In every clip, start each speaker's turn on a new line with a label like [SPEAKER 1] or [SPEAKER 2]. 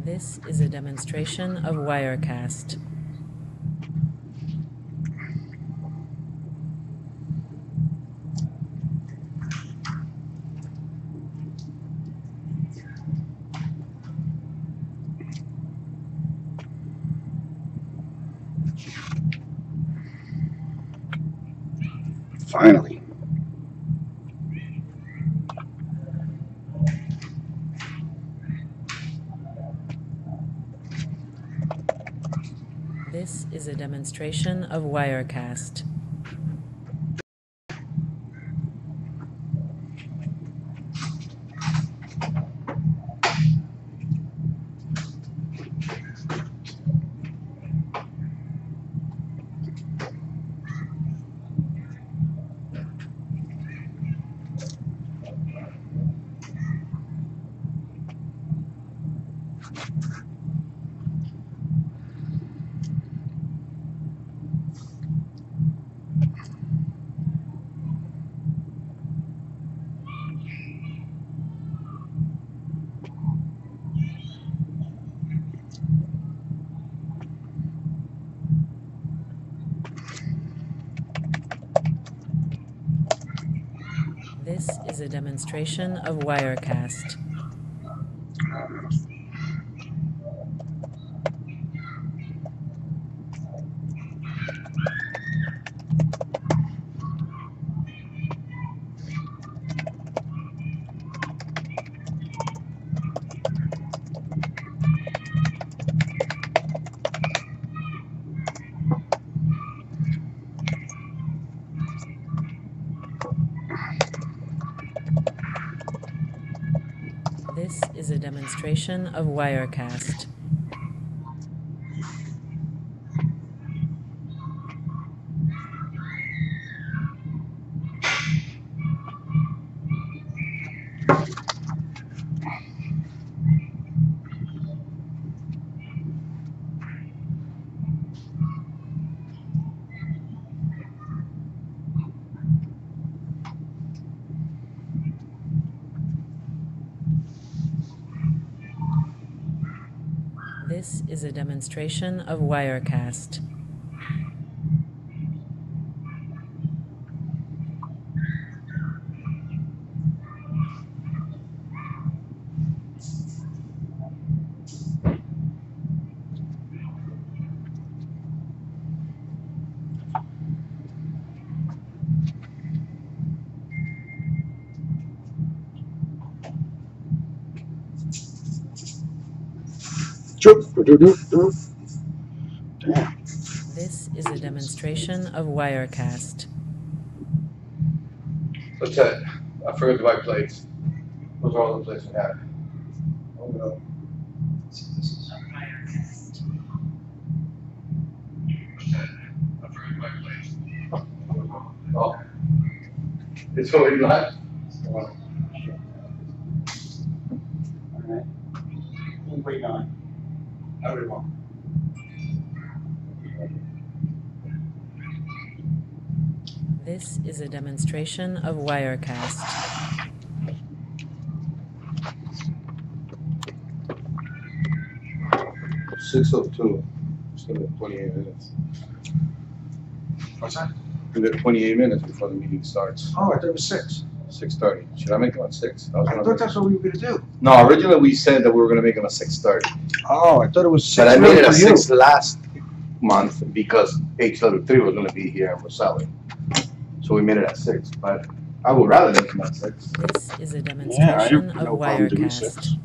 [SPEAKER 1] This is a demonstration of Wirecast.
[SPEAKER 2] Finally.
[SPEAKER 1] This is a demonstration of Wirecast. This is a demonstration of Wirecast. This is a demonstration of Wirecast. This is a demonstration of Wirecast.
[SPEAKER 2] Damn.
[SPEAKER 1] This is a demonstration of Wirecast.
[SPEAKER 3] Lieutenant, I forgot my plates. Those are all the plates we had. Oh no. Lieutenant, I forgot my plates. Oh. It's already left?
[SPEAKER 2] Alright. Wait on.
[SPEAKER 3] How do you want?
[SPEAKER 1] This is a demonstration of Wirecast.
[SPEAKER 3] 6:02. Still got 28 minutes.
[SPEAKER 4] What's that?
[SPEAKER 3] We got 28 minutes before the meeting starts.
[SPEAKER 4] Oh, I thought it was 6.
[SPEAKER 3] 6:30. Should I make them at 6?
[SPEAKER 4] I thought that's what we were gonna do.
[SPEAKER 3] No, originally we said that we were gonna make them at 6:30.
[SPEAKER 4] Oh, I thought it was 6.
[SPEAKER 3] But I made it
[SPEAKER 4] for
[SPEAKER 3] at
[SPEAKER 4] you.
[SPEAKER 3] 6 last month because H3 was gonna be here and we're selling. So we made it at 6, but I would rather make them at 6.
[SPEAKER 1] This is a
[SPEAKER 2] Yeah, I
[SPEAKER 1] demonstration
[SPEAKER 2] have
[SPEAKER 1] of
[SPEAKER 2] no problem doing
[SPEAKER 1] Wirecast.
[SPEAKER 2] 6.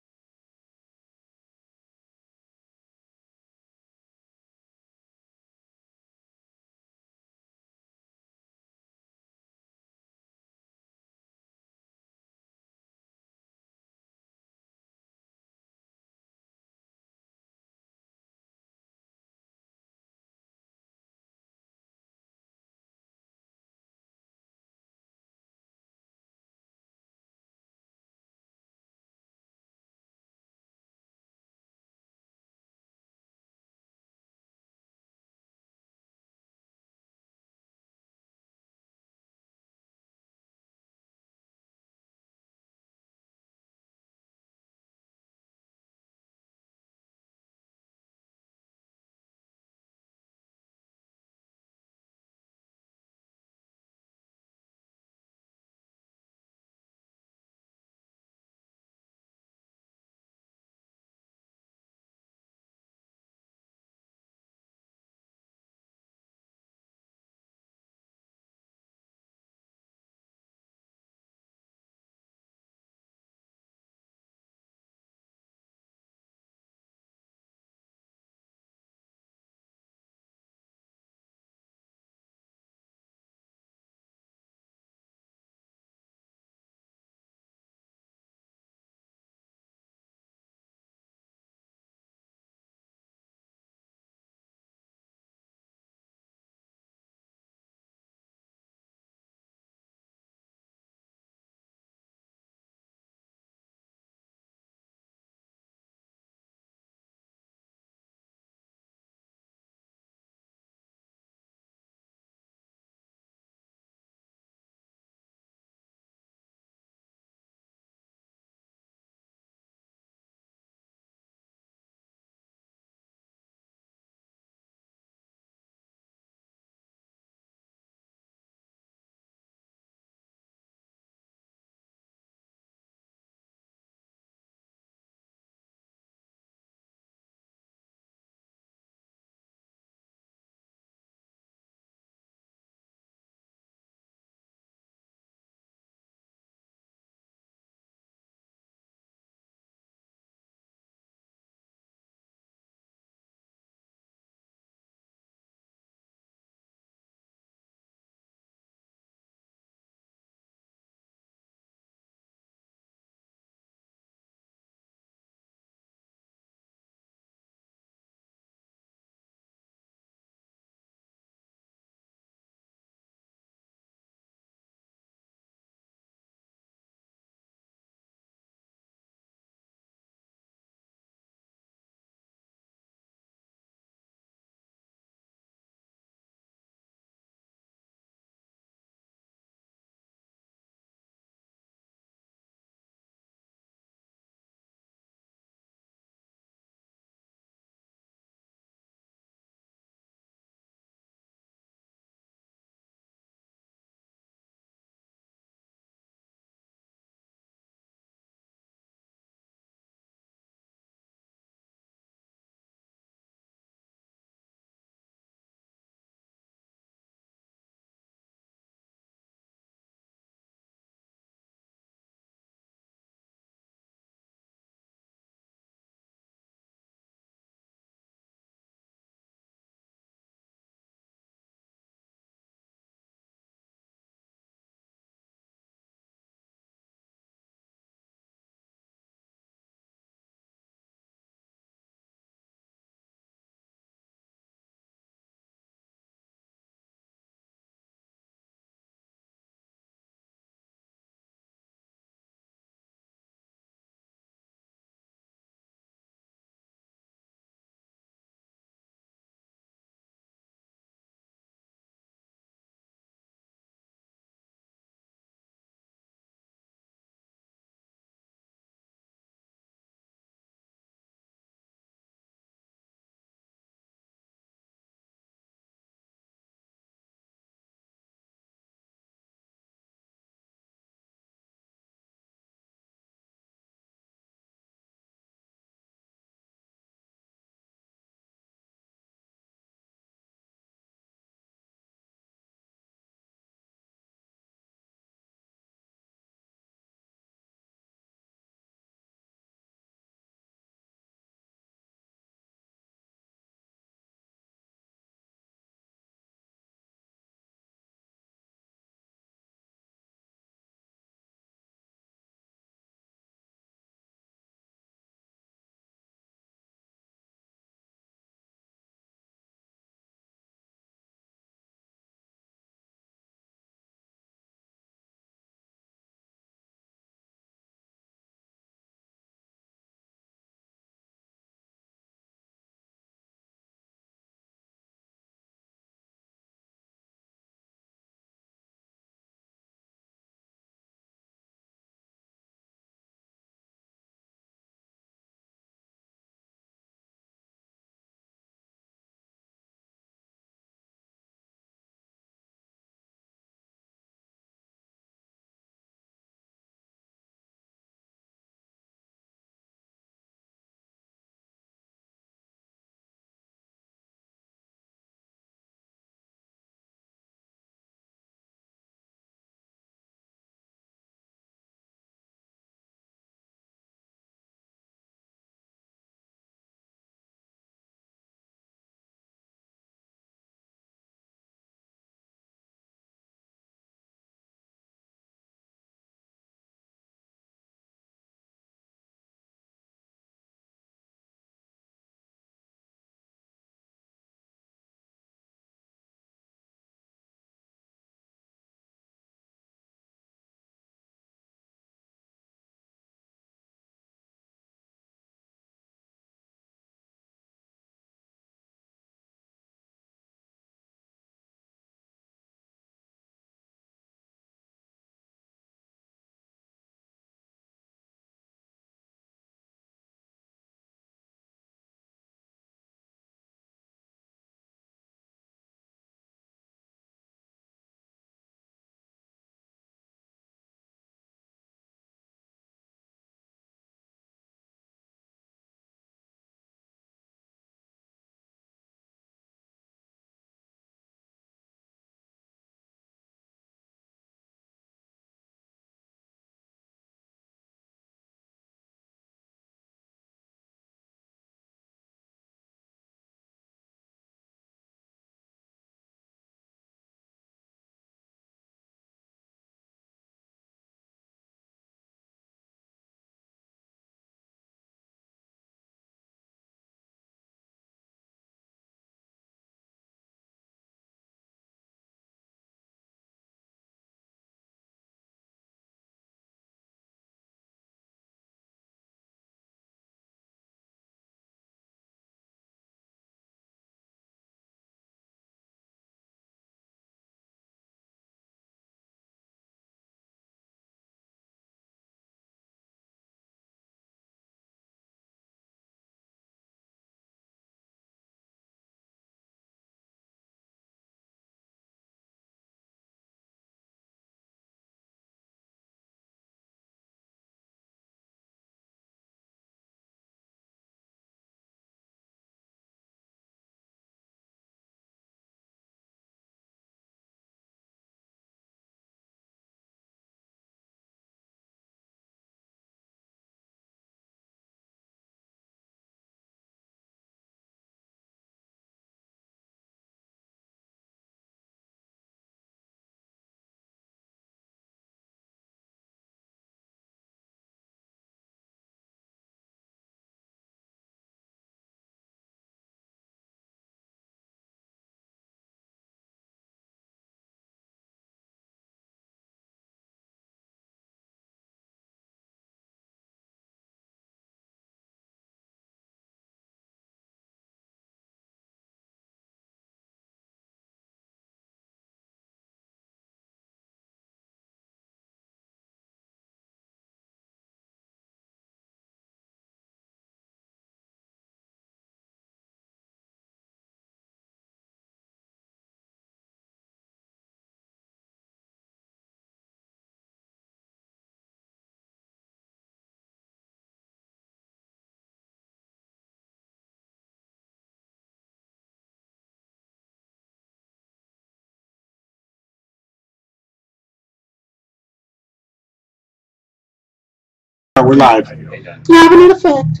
[SPEAKER 4] we're live.
[SPEAKER 5] Having an effect.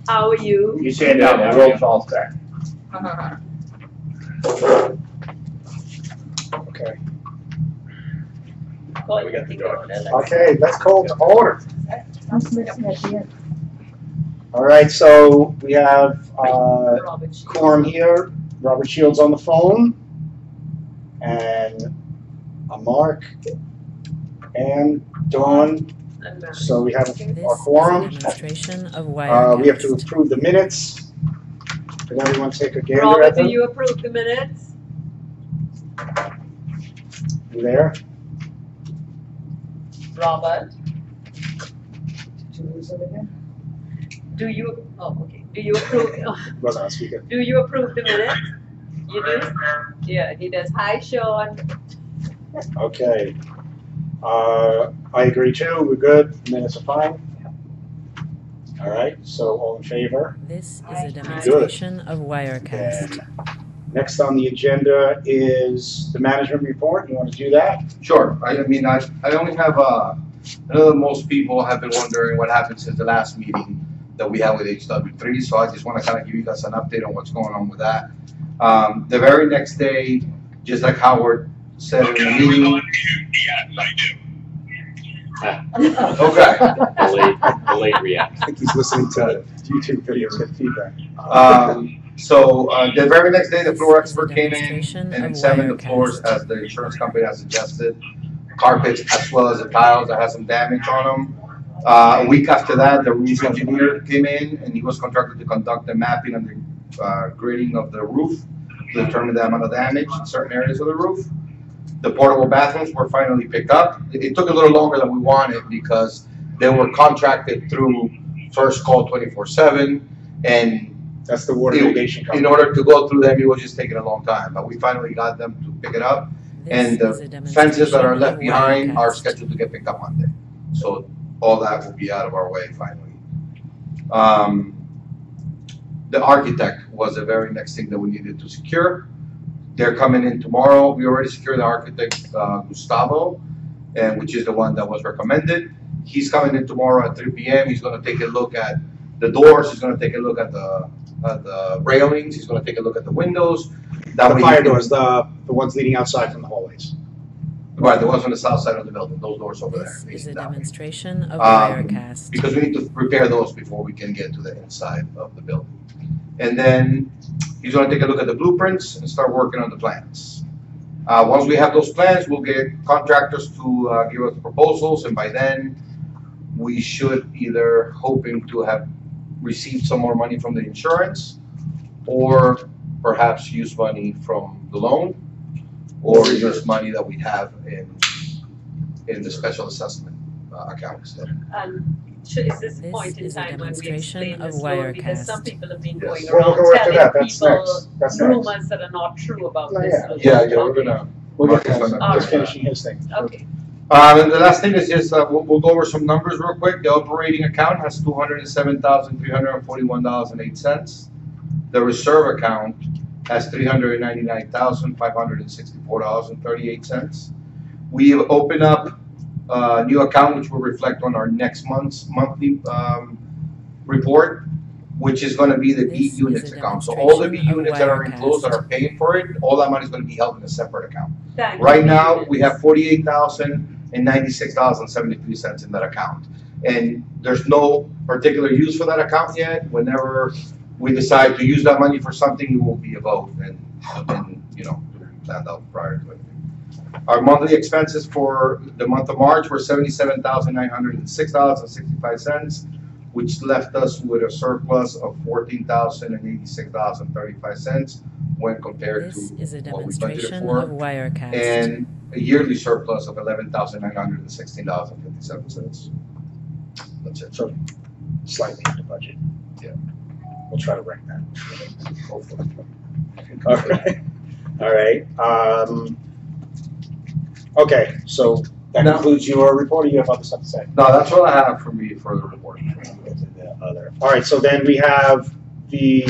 [SPEAKER 6] How are you?
[SPEAKER 2] You stand down, the roll call's back.
[SPEAKER 4] Okay.
[SPEAKER 6] We got the door.
[SPEAKER 4] Okay, let's call to order. All right, so we have quorum here. Robert Shields on the phone, and Mark and Dawn. So we have
[SPEAKER 1] This
[SPEAKER 4] our
[SPEAKER 1] is a
[SPEAKER 4] quorum.
[SPEAKER 1] demonstration of
[SPEAKER 4] We have to
[SPEAKER 1] Wirecast.
[SPEAKER 4] approve the minutes. Can everyone take a gander
[SPEAKER 6] Robert,
[SPEAKER 4] at
[SPEAKER 6] do
[SPEAKER 4] them?
[SPEAKER 6] you approve the minutes?
[SPEAKER 4] You there?
[SPEAKER 6] Robert? Do you, oh, okay. Do you approve,
[SPEAKER 4] Wasn't on speaker.
[SPEAKER 6] do you approve the minutes? You do? Yeah, he does. Hi, Sean.
[SPEAKER 4] Okay. I agree too. We're good. Minutes are fine. All right. So all in favor?
[SPEAKER 1] This is a demonstration of Wirecast.
[SPEAKER 4] And next on the agenda is the management report. You want to do that?
[SPEAKER 3] Sure, I mean, I only have, I know that most people have been wondering what happened since the last meeting that we had with HW3, so I just want to kind of give you guys an update on what's going on with that. The very next day, just like Howard said in the meeting.
[SPEAKER 2] Yes, I do.
[SPEAKER 3] Okay.
[SPEAKER 2] Delayed react.
[SPEAKER 4] I think he's listening to YouTube videos, get feedback.
[SPEAKER 3] So the very next day, the floor
[SPEAKER 1] This is a
[SPEAKER 3] expert came in
[SPEAKER 1] demonstration
[SPEAKER 3] and
[SPEAKER 1] of
[SPEAKER 3] examined the
[SPEAKER 1] Wirecast.
[SPEAKER 3] floors as the insurance company has suggested. Carpets as well as the tiles that had some damage on them. A week after that, the roof engineer came in and he was contracted to conduct the mapping and the grading of the roof to determine the amount of damage in certain areas of the roof. The portable bathrooms were finally picked up. It took a little longer than we wanted because they were contracted through First Call 24/7, and
[SPEAKER 4] That's the water mitigation company.
[SPEAKER 3] in order to go through them, it was just taking a long time. But we finally got them to pick it up, and
[SPEAKER 1] This is a
[SPEAKER 3] the fences that are
[SPEAKER 1] demonstration
[SPEAKER 3] left
[SPEAKER 1] of
[SPEAKER 3] behind are
[SPEAKER 1] Wirecast.
[SPEAKER 3] scheduled to get picked up Monday. So all that will be out of our way finally. The architect was the very next thing that we needed to secure. They're coming in tomorrow. We already secured the architect, Gustavo, and which is the one that was recommended. He's coming in tomorrow at 3 p.m. He's gonna take a look at the doors. He's gonna take a look at the railings. He's gonna take a look at the windows. That
[SPEAKER 4] The
[SPEAKER 3] way
[SPEAKER 4] fire
[SPEAKER 3] he can-
[SPEAKER 4] doors, the ones leading outside from the hallways.
[SPEAKER 3] Right, the ones on the south side of the building, those doors over there.
[SPEAKER 1] This is
[SPEAKER 3] facing
[SPEAKER 1] a
[SPEAKER 3] that way.
[SPEAKER 1] demonstration of
[SPEAKER 3] Um,
[SPEAKER 1] Wirecast.
[SPEAKER 3] Because we need to prepare those before we can get to the inside of the building. And then he's gonna take a look at the blueprints and start working on the plans. Once we have those plans, we'll get contractors to give us proposals, and by then, we should either hoping to have received some more money from the insurance, or perhaps use money from the loan, or use money that we have in the special assessment accounts.
[SPEAKER 6] Is this
[SPEAKER 1] This
[SPEAKER 6] point in
[SPEAKER 1] is a
[SPEAKER 6] time when we
[SPEAKER 1] demonstration
[SPEAKER 6] explain
[SPEAKER 1] of
[SPEAKER 6] this road? Because
[SPEAKER 1] Wirecast.
[SPEAKER 6] some people have been
[SPEAKER 3] Yes.
[SPEAKER 6] going
[SPEAKER 4] We'll
[SPEAKER 6] around
[SPEAKER 4] go after
[SPEAKER 6] telling
[SPEAKER 4] that. That's
[SPEAKER 6] people
[SPEAKER 4] next. That's next.
[SPEAKER 6] rumors that are not true about
[SPEAKER 4] Oh,
[SPEAKER 6] this.
[SPEAKER 4] yeah.
[SPEAKER 6] road.
[SPEAKER 3] Yeah, we're gonna.
[SPEAKER 4] We'll get
[SPEAKER 3] Marcus,
[SPEAKER 4] that.
[SPEAKER 6] All
[SPEAKER 4] Just
[SPEAKER 6] right.
[SPEAKER 4] finishing his thing.
[SPEAKER 6] Okay,
[SPEAKER 3] And the last thing is just, we'll go over some numbers real quick. The operating account has $207,341.08. The reserve account has $399,564.38. We have opened up a new account which will reflect on our next month's monthly report, which is gonna be the
[SPEAKER 1] This
[SPEAKER 3] B
[SPEAKER 1] is
[SPEAKER 3] units
[SPEAKER 1] a
[SPEAKER 3] account. So all the B
[SPEAKER 1] demonstration of
[SPEAKER 3] units that are
[SPEAKER 1] Wirecast.
[SPEAKER 3] enclosed that are paying for it, all that money is gonna be held in a separate account.
[SPEAKER 6] thank you.
[SPEAKER 3] Right now, we have $48,096.73 in that account. And there's no particular use for that account yet. Whenever we decide to use that money for something, it will be a vote and planned out prior to it. Our monthly expenses for the month of March were $77,906.65, which left us with a surplus of $14,086.35 when compared to
[SPEAKER 1] This is a
[SPEAKER 3] what we budgeted
[SPEAKER 1] demonstration
[SPEAKER 3] for.
[SPEAKER 1] of Wirecast.
[SPEAKER 3] And a yearly surplus of $11,916.57. That's it.
[SPEAKER 4] So slightly under budget.
[SPEAKER 3] Yeah.
[SPEAKER 4] We'll try to rank that.
[SPEAKER 3] Hopefully.
[SPEAKER 4] All right. All right. Okay, so that
[SPEAKER 3] No.
[SPEAKER 4] concludes your report, or you have other stuff to say?
[SPEAKER 3] No, that's all I have for me for the report.
[SPEAKER 4] All right, so then we have a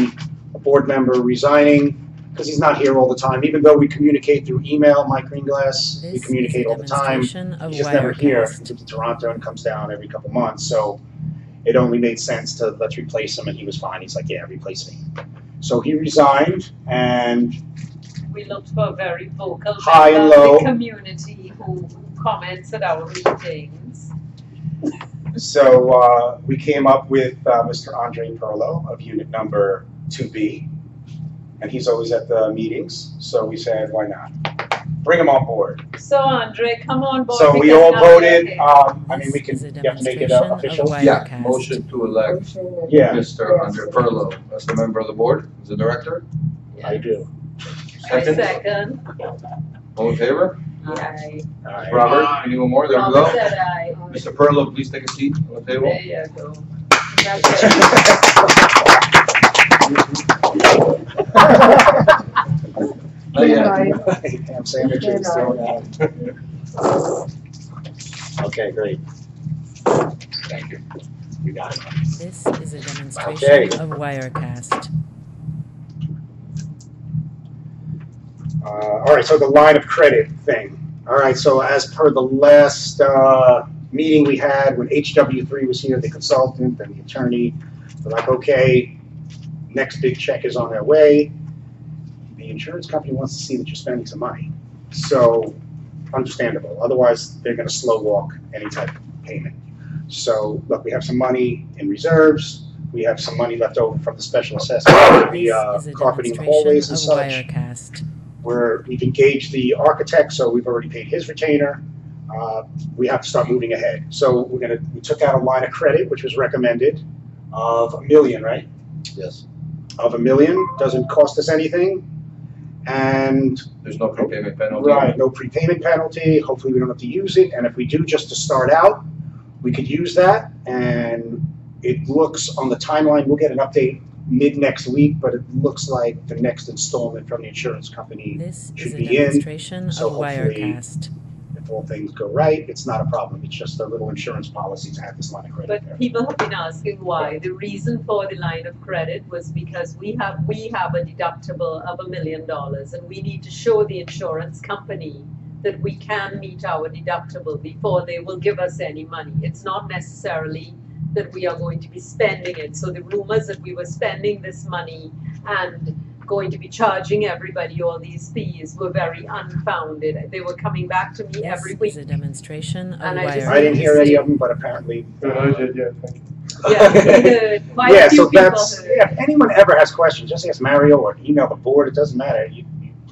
[SPEAKER 4] board member resigning, because he's not here all the time, even though we communicate through email, Mike Greenglass, we
[SPEAKER 1] This is
[SPEAKER 4] communicate
[SPEAKER 1] a
[SPEAKER 4] all the time.
[SPEAKER 1] demonstration of
[SPEAKER 4] He's just never here. He
[SPEAKER 1] Wirecast.
[SPEAKER 4] lives in Toronto and comes down every couple months, so it only made sense to let's replace him, and he was fine. He's like, yeah, replace me. So he resigned, and
[SPEAKER 6] We looked for a very vocal
[SPEAKER 4] High and
[SPEAKER 6] member of
[SPEAKER 4] low.
[SPEAKER 6] the community who comments at our meetings.
[SPEAKER 4] so we came up with Mr. Andre Perlo of unit number 2B, and he's always at the meetings, so we said, why not? Bring him on board.
[SPEAKER 6] So Andre, come on board.
[SPEAKER 4] So we
[SPEAKER 6] because
[SPEAKER 4] all
[SPEAKER 6] now
[SPEAKER 4] voted,
[SPEAKER 6] you're
[SPEAKER 4] I mean, we can,
[SPEAKER 1] This is a
[SPEAKER 4] you have to make it
[SPEAKER 1] demonstration of
[SPEAKER 4] official.
[SPEAKER 3] Yeah,
[SPEAKER 1] Wirecast.
[SPEAKER 3] motion to elect
[SPEAKER 4] Yeah,
[SPEAKER 3] Mr. Andre Perlo as a member of the board, as a director.
[SPEAKER 4] I do.
[SPEAKER 6] I
[SPEAKER 3] Second,
[SPEAKER 6] second.
[SPEAKER 3] all in favor?
[SPEAKER 6] Aye.
[SPEAKER 3] Robert, anyone more? There we
[SPEAKER 6] Robert
[SPEAKER 3] go.
[SPEAKER 6] said aye.
[SPEAKER 3] Mr. Perlo, please take a seat on the table.
[SPEAKER 6] There you go. Congratulations.
[SPEAKER 4] Ham sandwiches thrown out. Okay, great.
[SPEAKER 3] Thank you.
[SPEAKER 4] You got it.
[SPEAKER 1] This is a demonstration
[SPEAKER 4] Okay.
[SPEAKER 1] of Wirecast.
[SPEAKER 4] All right, so the line of credit thing. All right, so as per the last meeting we had when HW3 was here, the consultant and the attorney, they're like, okay, next big check is on their way. The insurance company wants to see that you're spending some money. So, understandable. Otherwise, they're going to slow walk any type of payment. So, look, we have some money in reserves. We have some money left over from the special assessment for
[SPEAKER 1] This is
[SPEAKER 4] the
[SPEAKER 1] a
[SPEAKER 4] carpeting
[SPEAKER 1] demonstration
[SPEAKER 4] hallways and
[SPEAKER 1] of
[SPEAKER 4] such.
[SPEAKER 1] Wirecast.
[SPEAKER 4] We've engaged the architect, so we've already paid his retainer. We have to start moving ahead. So we took out a line of credit, which was recommended, of $1 million, right?
[SPEAKER 3] Yes.
[SPEAKER 4] Of $1 million, doesn't cost us anything. And,
[SPEAKER 3] There's no prepayment penalty.
[SPEAKER 4] right, no prepayment penalty. Hopefully we don't have to use it. And if we do, just to start out, we could use that. And it looks on the timeline, we'll get an update mid next week, but it looks like the next installment from the insurance company
[SPEAKER 1] This
[SPEAKER 4] should
[SPEAKER 1] is a
[SPEAKER 4] be in.
[SPEAKER 1] demonstration
[SPEAKER 4] So
[SPEAKER 1] of
[SPEAKER 4] hopefully-
[SPEAKER 1] Wirecast.
[SPEAKER 4] If all things go right, it's not a problem. It's just a little insurance policy to have this line of credit there.
[SPEAKER 6] But people have been asking why. The reason for the line of credit was because we have a deductible of $1 million, and we need to show the insurance company that we can meet our deductible before they will give us any money. It's not necessarily that we are going to be spending it. So the rumors that we were spending this money and going to be charging everybody all these fees were very unfounded. They were coming back to me every
[SPEAKER 1] This
[SPEAKER 6] week.
[SPEAKER 1] is a demonstration of
[SPEAKER 6] And I just-
[SPEAKER 4] I didn't hear
[SPEAKER 1] Wirecast.
[SPEAKER 4] any of them, but apparently.
[SPEAKER 7] I did, yeah, thank you.
[SPEAKER 6] Yeah, we heard. Quite
[SPEAKER 4] Yeah,
[SPEAKER 6] a few
[SPEAKER 4] so
[SPEAKER 6] people
[SPEAKER 4] that's,
[SPEAKER 6] heard.
[SPEAKER 4] yeah, if anyone ever has questions, just ask Mario or email the board, it doesn't matter. You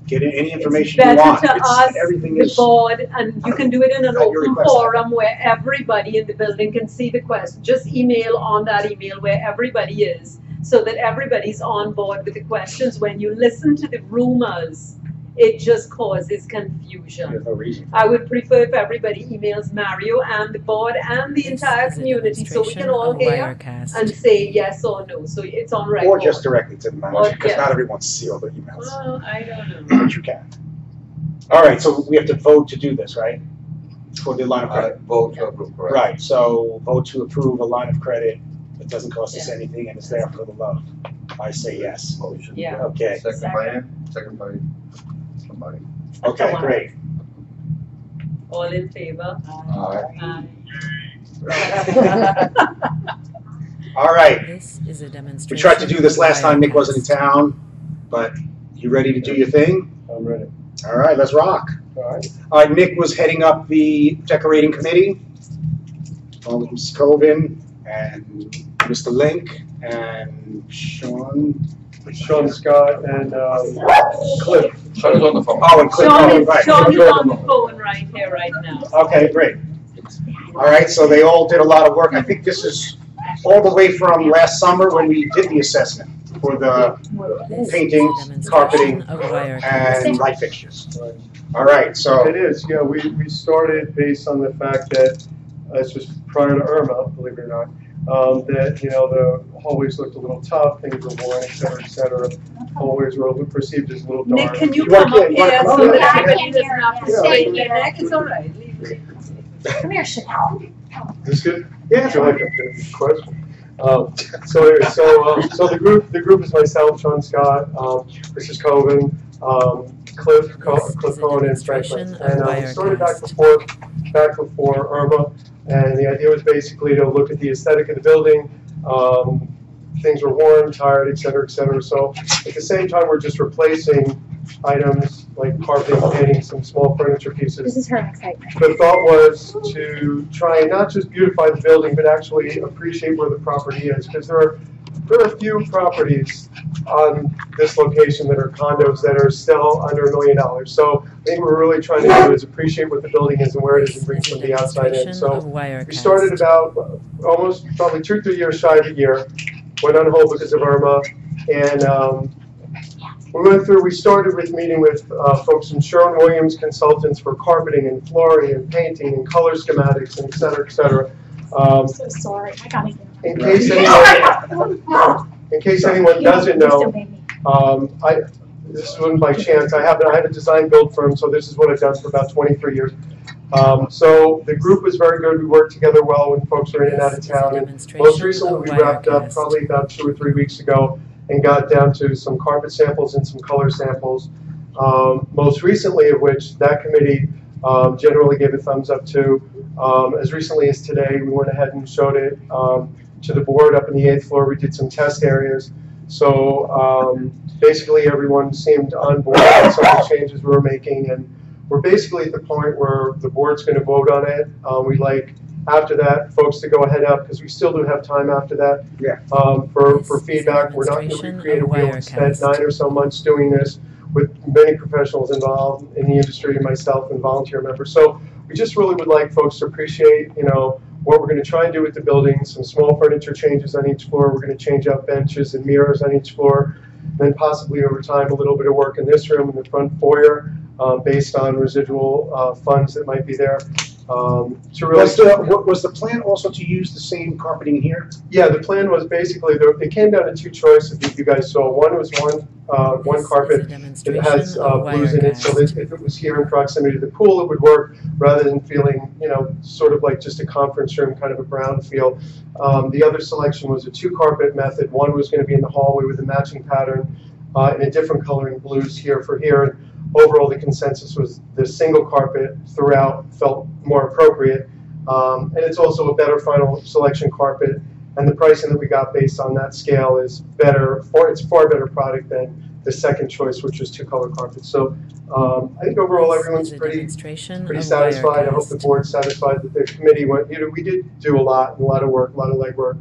[SPEAKER 4] get any information you
[SPEAKER 6] It's
[SPEAKER 4] want.
[SPEAKER 6] better to ask
[SPEAKER 4] Everything
[SPEAKER 6] the
[SPEAKER 4] is,
[SPEAKER 6] board, and you can do it in an
[SPEAKER 4] At your
[SPEAKER 6] open
[SPEAKER 4] request.
[SPEAKER 6] forum where everybody in the building can see the question. Just email on that email where everybody is, so that everybody's on board with the questions. When you listen to the rumors, it just causes confusion.
[SPEAKER 4] there's no reason.
[SPEAKER 6] I would prefer if everybody emails Mario and the board and the
[SPEAKER 1] This
[SPEAKER 6] entire
[SPEAKER 1] is a
[SPEAKER 6] community, so we
[SPEAKER 1] demonstration
[SPEAKER 6] can all
[SPEAKER 1] of
[SPEAKER 6] hear
[SPEAKER 1] Wirecast.
[SPEAKER 6] and say yes or no, so it's on record.
[SPEAKER 4] Or just directly to the manager, because
[SPEAKER 6] yeah.
[SPEAKER 4] not everyone's sealed their emails,
[SPEAKER 6] Well, I don't know.
[SPEAKER 4] but you can. All right, so we have to vote to do this, right? For the line of credit.
[SPEAKER 3] Vote to approve, correct?
[SPEAKER 4] Right, so vote to approve a line of credit. It doesn't cost us
[SPEAKER 6] Yeah.
[SPEAKER 4] anything and it's there for the love. I say yes.
[SPEAKER 3] Motion.
[SPEAKER 6] Yeah.
[SPEAKER 4] Okay,
[SPEAKER 3] Second by Ann, second by somebody.
[SPEAKER 4] okay,
[SPEAKER 6] Come on.
[SPEAKER 4] great.
[SPEAKER 6] All in favor?
[SPEAKER 3] Aye.
[SPEAKER 6] Aye.
[SPEAKER 4] All right,
[SPEAKER 1] This is a demonstration.
[SPEAKER 4] we tried to do this
[SPEAKER 1] of
[SPEAKER 4] last time Nick wasn't in
[SPEAKER 1] Wirecast.
[SPEAKER 4] town, but you ready to do your thing?
[SPEAKER 7] I'm ready.
[SPEAKER 4] All right, let's rock.
[SPEAKER 7] All right.
[SPEAKER 4] All right, Nick was heading up the decorating committee, along with Mrs. Coven and Mr. Link and Sean.
[SPEAKER 7] Sean Scott and Cliff.
[SPEAKER 3] Sean is on the phone.
[SPEAKER 4] Oh, and Cliff.
[SPEAKER 6] Sean
[SPEAKER 4] Oh,
[SPEAKER 6] is,
[SPEAKER 4] right.
[SPEAKER 6] Sean is on the phone right here, right now.
[SPEAKER 4] Okay, great. All right, so they all did a lot of work. I think this is all the way from last summer when we did the assessment for the
[SPEAKER 1] This
[SPEAKER 4] painting,
[SPEAKER 1] is a demonstration
[SPEAKER 4] carpeting,
[SPEAKER 1] of Wirecast.
[SPEAKER 4] and light fixtures. All right, so,
[SPEAKER 7] It is, yeah, we started based on the fact that, this was prior to Irma, believe it or not, that, you know, the hallways looked a little tough, things were worn, et cetera, et cetera. Hallways were perceived as a little dark.
[SPEAKER 6] Nick, can you
[SPEAKER 4] You wanna-
[SPEAKER 6] come up
[SPEAKER 4] yeah, you wanna
[SPEAKER 6] here
[SPEAKER 4] come up
[SPEAKER 6] so
[SPEAKER 4] here?
[SPEAKER 6] that
[SPEAKER 4] I
[SPEAKER 6] everybody
[SPEAKER 5] can't
[SPEAKER 6] doesn't
[SPEAKER 5] hear
[SPEAKER 6] have to
[SPEAKER 5] you.
[SPEAKER 6] stay
[SPEAKER 5] Yeah.
[SPEAKER 6] here? Nick, it's all right. Leave it.
[SPEAKER 5] Come here, Chanel.
[SPEAKER 7] Is this good?
[SPEAKER 4] yeah,
[SPEAKER 7] I feel like I'm getting a question. So the group is myself, Sean Scott, Mrs. Coven, Cliff
[SPEAKER 1] This is a
[SPEAKER 7] Cohen, and Franklin.
[SPEAKER 1] demonstration of
[SPEAKER 7] And we started
[SPEAKER 1] Wirecast.
[SPEAKER 7] back before Irma. And the idea was basically to look at the aesthetic of the building. Things were worn, tired, et cetera, et cetera. So at the same time, we're just replacing items like carpeting, painting, some small furniture pieces.
[SPEAKER 5] This is her excitement.
[SPEAKER 7] The thought was to try and not just beautify the building, but actually appreciate where the property is, because there are a few properties on this location that are condos that are still under $1 million. So I think what we're really trying to do is appreciate what the building is and where it is and bring from the outside in. So we started about almost probably 2 or 3 years shy of a year, went on hold because of Irma, and we started with meeting with folks from Sherwin-Williams Consultants for carpeting and flooring and painting and color schematics and et cetera, et cetera.
[SPEAKER 5] I'm so sorry. I gotta get
[SPEAKER 7] In case anyone doesn't know, this wasn't by chance. I have a design build firm, so this is what I've done for about 23 years. So the group was very good. We worked together well when folks were in and out of town. And most recently, we wrapped up probably about 2 or 3 weeks ago and got down to some carpet samples and some color samples. Most recently of which that committee generally gave a thumbs up to. As recently as today, we went ahead and showed it to the board up in the 8th floor. We did some test areas. So basically everyone seemed on board with some of the changes we were making, and we're basically at the point where the board's going to vote on it. We'd like after that folks to go ahead up, because we still do have time after that for feedback. We're not going to recreate a wheel. We spent 9 or so months doing this with many professionals involved in the industry, myself and volunteer members. So we just really would like folks to appreciate, what we're going to try and do with the building. Some small furniture changes on each floor. We're going to change out benches and mirrors on each floor. Then possibly over time, a little bit of work in this room in the front foyer based on residual funds that might be there.
[SPEAKER 4] Was the plan also to use the same carpeting here?
[SPEAKER 7] Yeah, the plan was basically, it came down to 2 choices that you guys saw. One was one carpet that has blues in it, so that if it was here in proximity to the pool, it would work rather than feeling, sort of like just a conference room, kind of a brown feel. The other selection was a 2 carpet method. One was going to be in the hallway with a matching pattern in a different color in blues here for here. And overall, the consensus was the single carpet throughout felt more appropriate. And it's also a better final selection carpet. And the pricing that we got based on that scale is better. It's far better product than the second choice, which was 2 color carpets. So I think overall everyone's pretty satisfied. I hope the board's satisfied that the committee went. We did do a lot of work, a lot of legwork.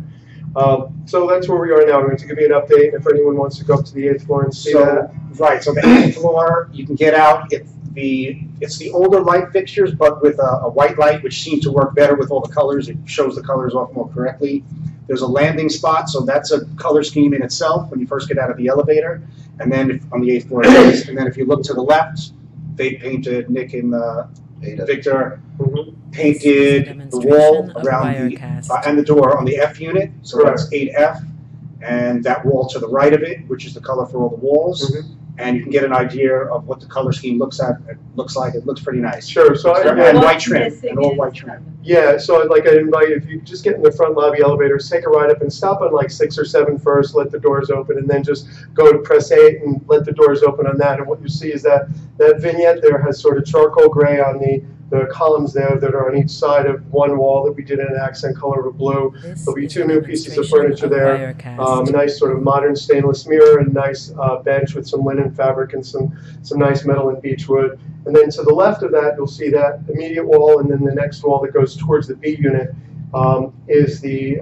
[SPEAKER 7] So that's where we are now. I'm going to give you an update if anyone wants to go up to the 8th floor and see that.
[SPEAKER 4] Right, so the 8th floor, you can get out. It's the older light fixtures, but with a white light, which seems to work better with all the colors. It shows the colors off more correctly. There's a landing spot, so that's a color scheme in itself when you first get out of the elevator. And then on the 8th floor, and then if you look to the left, they painted, Nick and Victor, painted the wall around and the door on the F unit, so that's 8F, and that wall to the right of it, which is the color for all the walls. And you can get an idea of what the color scheme looks like. It looks pretty nice.
[SPEAKER 7] Sure. So
[SPEAKER 4] and white trim, and all white trim.
[SPEAKER 7] Yeah. So I'd invite you, if you just get in the front lobby elevators, take a ride up and stop on like 6 or 7 first, let the doors open, and then just go to press 8 and let the doors open on that. And what you see is that vignette there has sort of charcoal gray on the columns there that are on each side of one wall that we did in an accent color of blue. There'll be 2 new pieces of furniture there, a nice sort of modern stainless mirror and a nice bench with some linen fabric and some nice metal and beechwood. And then to the left of that, you'll see that immediate wall, and then the next wall that goes towards the B unit is the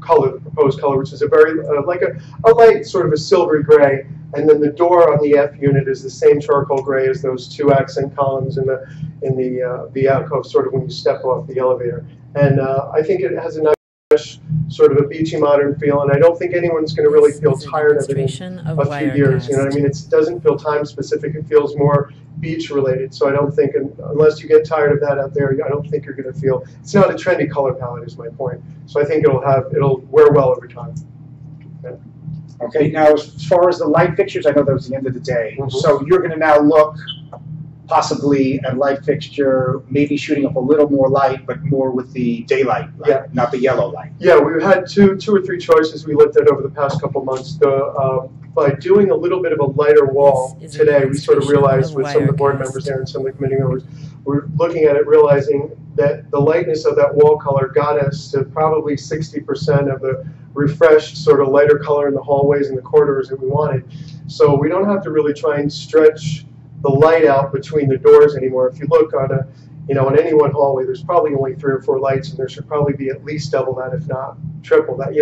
[SPEAKER 7] color, the proposed color, which is a very like a light sort of a silvery gray. And then the door on the F unit is the same charcoal gray as those 2 accent columns in the alcove, sort of when you step off the elevator. And I think it has a nice sort of a beachy modern feel, and I don't think anyone's going to really feel tired of it in a few years. You know what I mean? It doesn't feel time specific. It feels more beach related. So I don't think, unless you get tired of that out there, I don't think you're going to feel. It's not a trendy color palette, is my point. So I think it'll wear well over time. Okay.
[SPEAKER 4] Okay, now as far as the light fixtures, I know that was the end of the day. So you're going to now look possibly at light fixture, maybe shooting up a little more light, but more with the daylight light, not the yellow light.
[SPEAKER 7] Yeah, we've had two or three choices we looked at over the past couple months. By doing a little bit of a lighter wall today, we sort of realized with some of the board members there and some of the committee members, we're looking at it realizing that the lightness of that wall color got us to probably 60% of the refreshed sort of lighter color in the hallways and the corridors that we wanted. So we don't have to really try and stretch the light out between the doors anymore. If you look on a, on any one hallway, there's probably only 3 or 4 lights, and there should probably be at least double that, if not triple that.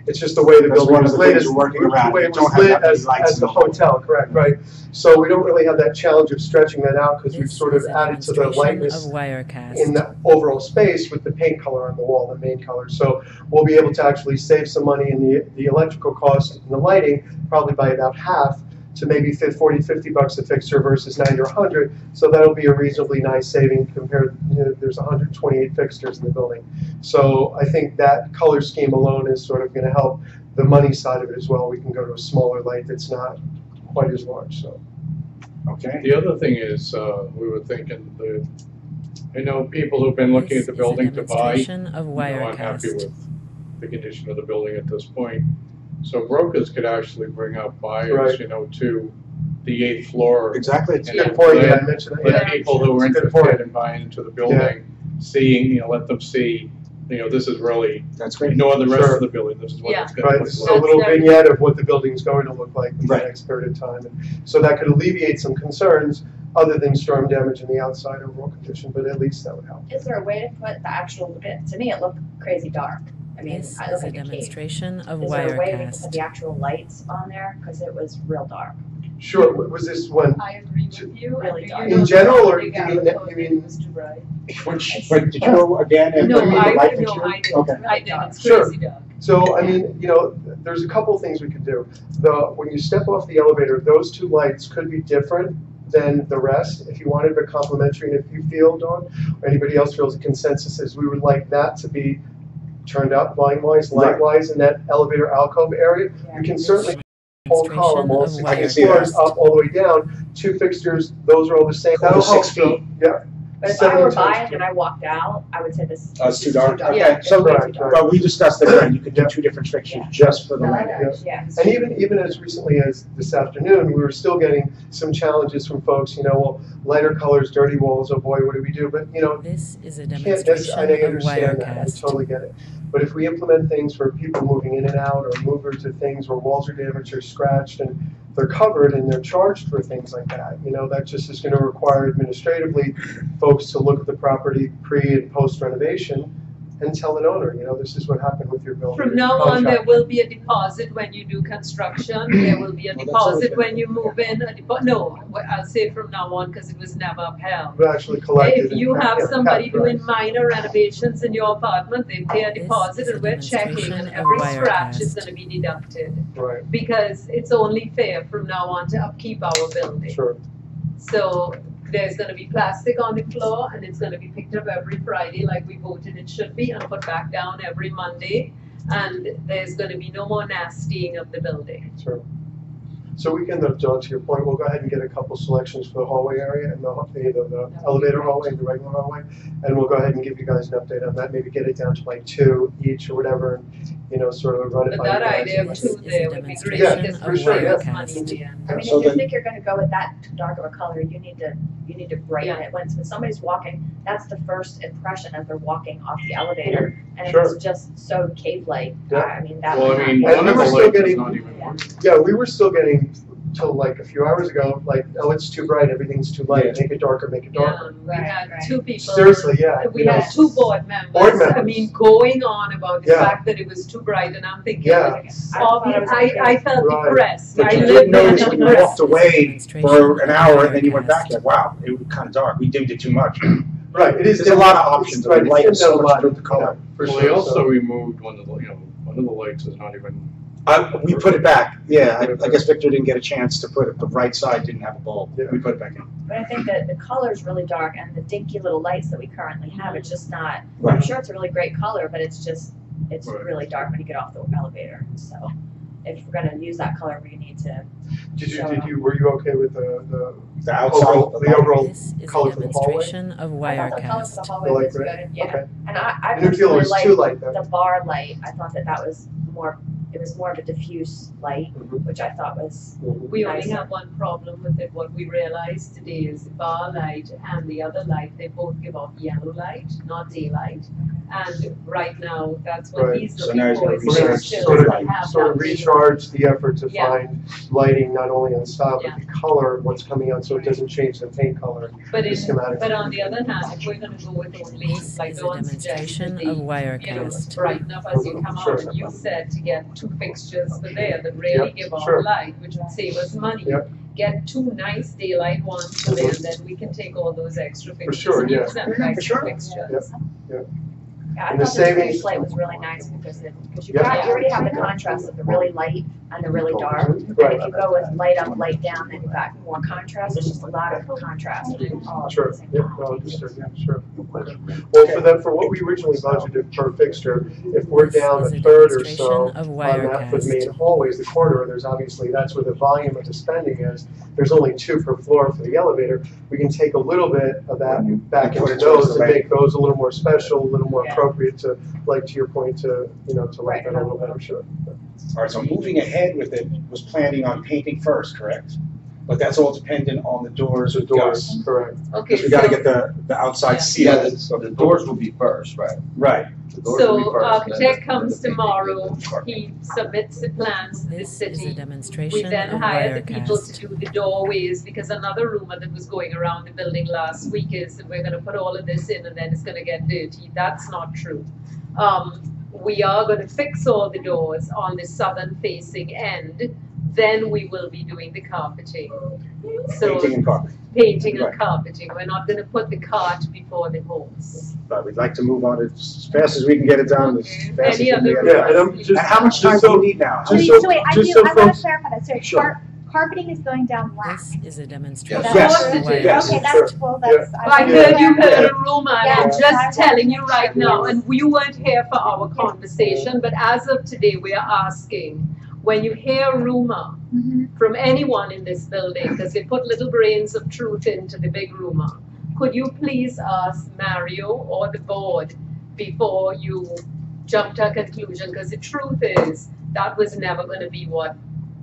[SPEAKER 7] It's just the way the
[SPEAKER 4] That's
[SPEAKER 7] building
[SPEAKER 4] one of
[SPEAKER 7] was
[SPEAKER 4] the
[SPEAKER 7] lit,
[SPEAKER 4] things we're working around.
[SPEAKER 7] the way
[SPEAKER 4] We
[SPEAKER 7] it
[SPEAKER 4] don't
[SPEAKER 7] was
[SPEAKER 4] have
[SPEAKER 7] lit
[SPEAKER 4] that many
[SPEAKER 7] as
[SPEAKER 4] lights in
[SPEAKER 7] the
[SPEAKER 4] the hallway.
[SPEAKER 7] hotel, correct, right? So we don't really have that challenge of stretching that out because we've
[SPEAKER 1] This
[SPEAKER 7] sort of
[SPEAKER 1] is a
[SPEAKER 7] added to the
[SPEAKER 1] demonstration
[SPEAKER 7] lightness
[SPEAKER 1] of Wirecast.
[SPEAKER 7] in the overall space with the paint color on the wall, the main color. So we'll be able to actually save some money in the electrical cost and the lighting, probably by about half, to maybe 40, 50 bucks a fixture versus 90 or 100. So that'll be a reasonably nice saving compared, there's 128 fixtures in the building. So I think that color scheme alone is sort of going to help the money side of it as well. We can go to a smaller light that's not quite as large. So.
[SPEAKER 4] Okay.
[SPEAKER 8] The other thing is, we were thinking people who've been looking at the building to buy,
[SPEAKER 1] Demonstration of
[SPEAKER 8] aren't happy
[SPEAKER 1] Wirecast.
[SPEAKER 8] with the condition of the building at this point. So brokers could actually bring up buyers,
[SPEAKER 7] Right.
[SPEAKER 8] to the 8th floor.
[SPEAKER 4] Exactly.
[SPEAKER 7] It's a good point, yeah, I mentioned that.
[SPEAKER 8] Let
[SPEAKER 7] Yeah.
[SPEAKER 8] people who are
[SPEAKER 7] It's a good point.
[SPEAKER 8] interested in buying into the building, seeing, let them see, this is really,
[SPEAKER 4] That's great.
[SPEAKER 8] ignore the rest
[SPEAKER 7] Sure.
[SPEAKER 8] of the building, this is what
[SPEAKER 6] Yeah.
[SPEAKER 8] it's gonna
[SPEAKER 7] Right,
[SPEAKER 8] look
[SPEAKER 7] this is
[SPEAKER 8] like.
[SPEAKER 7] a little
[SPEAKER 6] That's very-
[SPEAKER 7] vignette of what the building's going to look like in the
[SPEAKER 4] Right.
[SPEAKER 7] next period of time. And so that could alleviate some concerns other than storm damage in the outside overall condition, but at least that would help.
[SPEAKER 9] Is there a way to put the actual, to me, it looked crazy dark. I mean,
[SPEAKER 1] This
[SPEAKER 9] I
[SPEAKER 1] is
[SPEAKER 9] look
[SPEAKER 1] a
[SPEAKER 9] like a cave.
[SPEAKER 1] demonstration of
[SPEAKER 9] Is there a way we can put
[SPEAKER 1] Wirecast.
[SPEAKER 9] the actual lights on there? Because it was real dark.
[SPEAKER 7] Sure, was this one,
[SPEAKER 5] I agree with you.
[SPEAKER 9] Really dark.
[SPEAKER 7] in general, or you mean,
[SPEAKER 4] But did you go again and
[SPEAKER 6] No,
[SPEAKER 4] bring me the
[SPEAKER 6] I
[SPEAKER 4] light
[SPEAKER 6] didn't know,
[SPEAKER 4] fixture?
[SPEAKER 6] I didn't,
[SPEAKER 4] Okay.
[SPEAKER 6] I didn't, it's
[SPEAKER 7] Sure.
[SPEAKER 6] crazy dark.
[SPEAKER 7] so, I mean, there's a couple things we could do. When you step off the elevator, those 2 lights could be different than the rest. If you wanted a complimentary, and if you feel, Dawn, or anybody else feels a consensus is we would like that to be turned up volume-wise, light-wise in that elevator alcove area.
[SPEAKER 9] Yeah.
[SPEAKER 7] We can certainly whole column, all
[SPEAKER 1] Demonstration
[SPEAKER 7] 6
[SPEAKER 1] of
[SPEAKER 4] I can see
[SPEAKER 7] floors
[SPEAKER 1] Wirecast.
[SPEAKER 7] up all the way down, 2 fixtures, those are all the same.
[SPEAKER 4] All
[SPEAKER 7] That'll
[SPEAKER 4] 6
[SPEAKER 7] help,
[SPEAKER 4] feet.
[SPEAKER 7] Yeah.
[SPEAKER 9] But if I were
[SPEAKER 7] 7
[SPEAKER 9] buying and I walked out, I would say this.
[SPEAKER 4] Oh, it's
[SPEAKER 9] this
[SPEAKER 4] too
[SPEAKER 9] is
[SPEAKER 4] dark? Okay,
[SPEAKER 9] Yeah,
[SPEAKER 4] so,
[SPEAKER 9] it's way too
[SPEAKER 7] Right,
[SPEAKER 9] dark.
[SPEAKER 4] but we discussed that, right, you could do 2 different fixtures
[SPEAKER 9] Yeah.
[SPEAKER 4] just for the
[SPEAKER 9] No,
[SPEAKER 4] light.
[SPEAKER 9] yeah.
[SPEAKER 7] And even as recently as this afternoon, we were still getting some challenges from folks, well, lighter colors, dirty walls, oh boy, what do we do? But,
[SPEAKER 1] This is a
[SPEAKER 7] I know you
[SPEAKER 1] demonstration of
[SPEAKER 7] understand that, I
[SPEAKER 1] Wirecast.
[SPEAKER 7] totally get it. But if we implement things for people moving in and out, or movers of things where walls are damaged or scratched, and they're covered and they're charged for things like that, that just is gonna require administratively folks to look at the property pre and post renovation and tell an owner, this is what happened with your building.
[SPEAKER 6] From now on, there will be a deposit when you do construction, there will be a
[SPEAKER 4] Well, that's always
[SPEAKER 6] deposit
[SPEAKER 4] been-
[SPEAKER 6] when you move in, no, I'll say from now on, because it was never upheld.
[SPEAKER 7] But actually collected.
[SPEAKER 6] If you
[SPEAKER 7] and-
[SPEAKER 6] have
[SPEAKER 7] yeah,
[SPEAKER 6] somebody
[SPEAKER 7] right.
[SPEAKER 6] doing minor renovations in your apartment, they pay a
[SPEAKER 1] This
[SPEAKER 6] deposit
[SPEAKER 1] is a
[SPEAKER 6] and we're checking,
[SPEAKER 1] demonstration
[SPEAKER 6] and
[SPEAKER 1] of
[SPEAKER 6] every scratch is
[SPEAKER 1] Wirecast.
[SPEAKER 6] gonna be deducted.
[SPEAKER 7] Right,
[SPEAKER 6] Because it's only fair from now on to upkeep our building.
[SPEAKER 7] sure.
[SPEAKER 6] So there's gonna be plastic on the floor and it's gonna be picked up every Friday like we voted it should be, and put back down every Monday. And there's gonna be no more nastying of the building.
[SPEAKER 7] Sure. So we can, John, to your point, we'll go ahead and get a couple selections for the hallway area and the elevator hallway and the regular hallway. And we'll go ahead and give you guys an update on that, maybe get it down to like 2 each or whatever, and, sort of run it
[SPEAKER 6] But
[SPEAKER 7] by you
[SPEAKER 6] that
[SPEAKER 7] guys.
[SPEAKER 6] idea of
[SPEAKER 1] This
[SPEAKER 6] 2
[SPEAKER 1] is a
[SPEAKER 6] there would be great,
[SPEAKER 7] Yeah,
[SPEAKER 6] because
[SPEAKER 7] for
[SPEAKER 6] we
[SPEAKER 7] sure,
[SPEAKER 6] save
[SPEAKER 7] yeah.
[SPEAKER 6] us money in the end.
[SPEAKER 9] I mean,
[SPEAKER 4] So
[SPEAKER 9] if you
[SPEAKER 4] then-
[SPEAKER 9] think you're gonna go with that dark of a color, you need to brighten
[SPEAKER 6] Yeah.
[SPEAKER 9] it. When somebody's walking, that's the first impression as they're walking off the elevator. And
[SPEAKER 7] Sure.
[SPEAKER 9] it's just so cave-like.
[SPEAKER 7] Yeah.
[SPEAKER 9] I mean, that
[SPEAKER 8] Well,
[SPEAKER 9] would
[SPEAKER 8] I mean,
[SPEAKER 9] not-
[SPEAKER 7] And
[SPEAKER 8] one
[SPEAKER 7] we
[SPEAKER 8] of
[SPEAKER 7] were
[SPEAKER 8] the
[SPEAKER 7] still
[SPEAKER 8] lights is
[SPEAKER 7] getting-
[SPEAKER 8] not even
[SPEAKER 9] Yeah.
[SPEAKER 8] working.
[SPEAKER 7] Yeah, we were still getting till like a few hours ago, like, oh, it's too bright, everything's too light, make it darker, make it
[SPEAKER 6] Yeah,
[SPEAKER 7] darker.
[SPEAKER 6] we had
[SPEAKER 9] Right.
[SPEAKER 6] 2 people.
[SPEAKER 7] Seriously, yeah.
[SPEAKER 6] We had 2 board members.
[SPEAKER 7] Board
[SPEAKER 6] I
[SPEAKER 7] members.
[SPEAKER 6] mean, going on about the
[SPEAKER 7] Yeah.
[SPEAKER 6] fact that it was too bright, and I'm thinking,
[SPEAKER 7] Yeah.
[SPEAKER 9] I thought it was okay.
[SPEAKER 6] I felt
[SPEAKER 7] Right.
[SPEAKER 6] depressed.
[SPEAKER 4] But
[SPEAKER 6] I
[SPEAKER 4] you
[SPEAKER 6] lived
[SPEAKER 4] did
[SPEAKER 6] in
[SPEAKER 4] notice when you
[SPEAKER 6] depressed.
[SPEAKER 4] walked away for an hour and then you went back, like, wow, it was kind of dark, we dimmed it too much.
[SPEAKER 7] Right, it is.
[SPEAKER 4] There's a lot of options,
[SPEAKER 7] Right,
[SPEAKER 4] the light
[SPEAKER 7] it's
[SPEAKER 4] is so
[SPEAKER 7] dimmed
[SPEAKER 4] much
[SPEAKER 7] down a lot,
[SPEAKER 4] through the color.
[SPEAKER 7] yeah, For
[SPEAKER 8] Well,
[SPEAKER 7] sure.
[SPEAKER 8] they
[SPEAKER 7] so-
[SPEAKER 8] also removed one of the lights is not even,
[SPEAKER 4] We put it back, yeah, I guess Victor didn't get a chance to put it, the right side didn't have a bulb,
[SPEAKER 7] Yeah.
[SPEAKER 4] we put it back in.
[SPEAKER 9] But I think that the color's really dark and the dinky little lights that we currently have, it's just not, I'm
[SPEAKER 4] Right.
[SPEAKER 9] sure it's a really great color, but it's
[SPEAKER 8] Right.
[SPEAKER 9] really dark when you get off the elevator. So if we're gonna use that color, we need to,
[SPEAKER 7] were you okay with the
[SPEAKER 4] The outside,
[SPEAKER 7] overall,
[SPEAKER 4] the
[SPEAKER 7] the
[SPEAKER 4] light.
[SPEAKER 7] overall
[SPEAKER 1] This is a
[SPEAKER 7] color for the hallway?
[SPEAKER 1] demonstration of
[SPEAKER 9] I thought the color for the
[SPEAKER 1] Wirecast.
[SPEAKER 9] hallway
[SPEAKER 7] The light
[SPEAKER 9] was
[SPEAKER 7] gray?
[SPEAKER 9] good, yeah.
[SPEAKER 7] Okay.
[SPEAKER 9] And I
[SPEAKER 7] I didn't feel it
[SPEAKER 9] personally
[SPEAKER 7] was too
[SPEAKER 9] like
[SPEAKER 7] light though.
[SPEAKER 9] the bar light, I thought that was more it was more of a diffuse light, which I thought was
[SPEAKER 6] We only
[SPEAKER 9] nice.
[SPEAKER 6] have one problem with it. What we realized today is the bar light and the other light, they both give off yellow light, not daylight. And right now, that's what
[SPEAKER 7] Right.
[SPEAKER 6] he's
[SPEAKER 4] So
[SPEAKER 6] looking
[SPEAKER 4] now he's
[SPEAKER 6] for.
[SPEAKER 4] gonna
[SPEAKER 6] is
[SPEAKER 7] We're gonna
[SPEAKER 6] to
[SPEAKER 4] research
[SPEAKER 6] still
[SPEAKER 7] sort
[SPEAKER 6] have
[SPEAKER 7] of, sort of
[SPEAKER 6] that
[SPEAKER 7] recharge the effort to
[SPEAKER 6] Yeah.
[SPEAKER 7] find lighting not only on the style,
[SPEAKER 6] Yeah.
[SPEAKER 7] but the color of what's coming out, so it doesn't change the paint color.
[SPEAKER 6] But
[SPEAKER 7] the schematic.
[SPEAKER 6] but on the other hand, if we're gonna go with only,
[SPEAKER 1] This
[SPEAKER 6] like
[SPEAKER 1] is a
[SPEAKER 6] Dawn suggested,
[SPEAKER 1] demonstration
[SPEAKER 6] the,
[SPEAKER 1] of
[SPEAKER 6] you know,
[SPEAKER 1] Wirecast.
[SPEAKER 6] bright enough as you come
[SPEAKER 7] Sure.
[SPEAKER 6] out, you said to get 2 fixtures for there that really
[SPEAKER 7] Yep,
[SPEAKER 6] give off
[SPEAKER 7] sure.
[SPEAKER 6] light, which would save us money.
[SPEAKER 7] Yep.
[SPEAKER 6] Get 2 nice daylight ones for there, then we can take all those extra fixtures
[SPEAKER 7] sure,
[SPEAKER 6] and
[SPEAKER 7] yeah.
[SPEAKER 6] use them
[SPEAKER 4] For
[SPEAKER 6] as
[SPEAKER 4] sure.
[SPEAKER 6] fixtures.
[SPEAKER 9] Yeah, I
[SPEAKER 7] And the
[SPEAKER 9] thought the
[SPEAKER 7] savings-
[SPEAKER 9] diffuse light was really nice because you
[SPEAKER 7] Yeah.
[SPEAKER 9] already have the contrast of the really light and the really dark. And
[SPEAKER 7] Right.
[SPEAKER 9] if you go with light up, light down, then you've got more contrast, it's just a lot of contrast all at
[SPEAKER 7] Sure,
[SPEAKER 9] the same
[SPEAKER 7] yeah,
[SPEAKER 9] time.
[SPEAKER 7] no, understood, yeah, sure. Well, for that, for what we originally budgeted per fixture, if we're down a
[SPEAKER 1] This is a
[SPEAKER 7] third or so
[SPEAKER 1] demonstration of
[SPEAKER 7] on that for the
[SPEAKER 1] Wirecast.
[SPEAKER 7] main hallways, the corridor, there's obviously, that's where the volume of the spending is. There's only 2 per floor for the elevator. We can take a little bit of that back
[SPEAKER 4] Put
[SPEAKER 7] into
[SPEAKER 4] it towards
[SPEAKER 7] those
[SPEAKER 4] the
[SPEAKER 7] and make those a little more special, a little more
[SPEAKER 9] Yeah.
[SPEAKER 7] appropriate to, like to your point, to, you know, to like
[SPEAKER 9] Right.
[SPEAKER 7] that a little better, sure.
[SPEAKER 4] All right, so moving ahead with it was planning on painting first, correct? But that's all dependent on the doors
[SPEAKER 7] The
[SPEAKER 4] with
[SPEAKER 7] doors,
[SPEAKER 4] Gus.
[SPEAKER 7] correct.
[SPEAKER 6] Okay,
[SPEAKER 4] Because we gotta
[SPEAKER 6] so,
[SPEAKER 4] get the outside
[SPEAKER 6] Yeah.
[SPEAKER 3] Yeah,
[SPEAKER 4] sealed. So
[SPEAKER 3] the doors will be first, right?
[SPEAKER 4] Right.
[SPEAKER 3] The doors will be
[SPEAKER 6] so
[SPEAKER 3] first, then
[SPEAKER 6] architect
[SPEAKER 3] the-
[SPEAKER 6] comes
[SPEAKER 3] then the
[SPEAKER 6] tomorrow,
[SPEAKER 3] painting.
[SPEAKER 6] he submits the plans to the
[SPEAKER 1] This is a
[SPEAKER 6] city. We
[SPEAKER 1] demonstration
[SPEAKER 6] then
[SPEAKER 1] of
[SPEAKER 6] hired the people to
[SPEAKER 1] Wirecast.
[SPEAKER 6] do the doorways, because another rumor that was going around the building last week is that we're gonna put all of this in and then it's gonna get dirty. That's not true. We are gonna fix all the doors on the southern facing end, then we will be doing the carpeting. So
[SPEAKER 4] Painting and carpet.
[SPEAKER 6] painting and
[SPEAKER 4] Right.
[SPEAKER 6] carpeting, we're not gonna put the cart before the horse.
[SPEAKER 4] But we'd like to move on as fast as we can get it done, as
[SPEAKER 6] Okay.
[SPEAKER 4] fast as
[SPEAKER 6] Any
[SPEAKER 4] we can
[SPEAKER 6] other
[SPEAKER 4] get it
[SPEAKER 7] Yeah, and
[SPEAKER 4] done.
[SPEAKER 7] I'm just.
[SPEAKER 4] And how much time
[SPEAKER 7] just
[SPEAKER 4] do
[SPEAKER 7] so-
[SPEAKER 4] you need now?
[SPEAKER 7] just
[SPEAKER 5] Wait,
[SPEAKER 7] so-
[SPEAKER 5] so wait, I
[SPEAKER 7] just
[SPEAKER 5] do,
[SPEAKER 7] so
[SPEAKER 5] I wanna
[SPEAKER 7] folks-
[SPEAKER 5] clarify that, so
[SPEAKER 7] Sure.
[SPEAKER 5] carpeting is going down last.
[SPEAKER 1] This is a demonstration
[SPEAKER 4] Yes.
[SPEAKER 1] of
[SPEAKER 6] Of course it is.
[SPEAKER 4] Yes.
[SPEAKER 5] Okay,
[SPEAKER 1] Wirecast.
[SPEAKER 5] that's, well, that's.
[SPEAKER 6] I
[SPEAKER 5] wanna
[SPEAKER 6] heard you
[SPEAKER 5] clarify.
[SPEAKER 6] heard a rumor, and I'm
[SPEAKER 5] Yes,
[SPEAKER 6] just
[SPEAKER 5] I want
[SPEAKER 6] telling
[SPEAKER 5] to
[SPEAKER 6] you
[SPEAKER 5] make
[SPEAKER 6] right
[SPEAKER 5] sure.
[SPEAKER 6] now, and we weren't here for our conversation, but as of today, we are asking, when you hear a rumor
[SPEAKER 5] Mhm.
[SPEAKER 6] from anyone in this building, because they put little grains of truth into the big rumor, could you please ask Mario or the board before you jump to a conclusion? Because the truth is, that was never gonna be what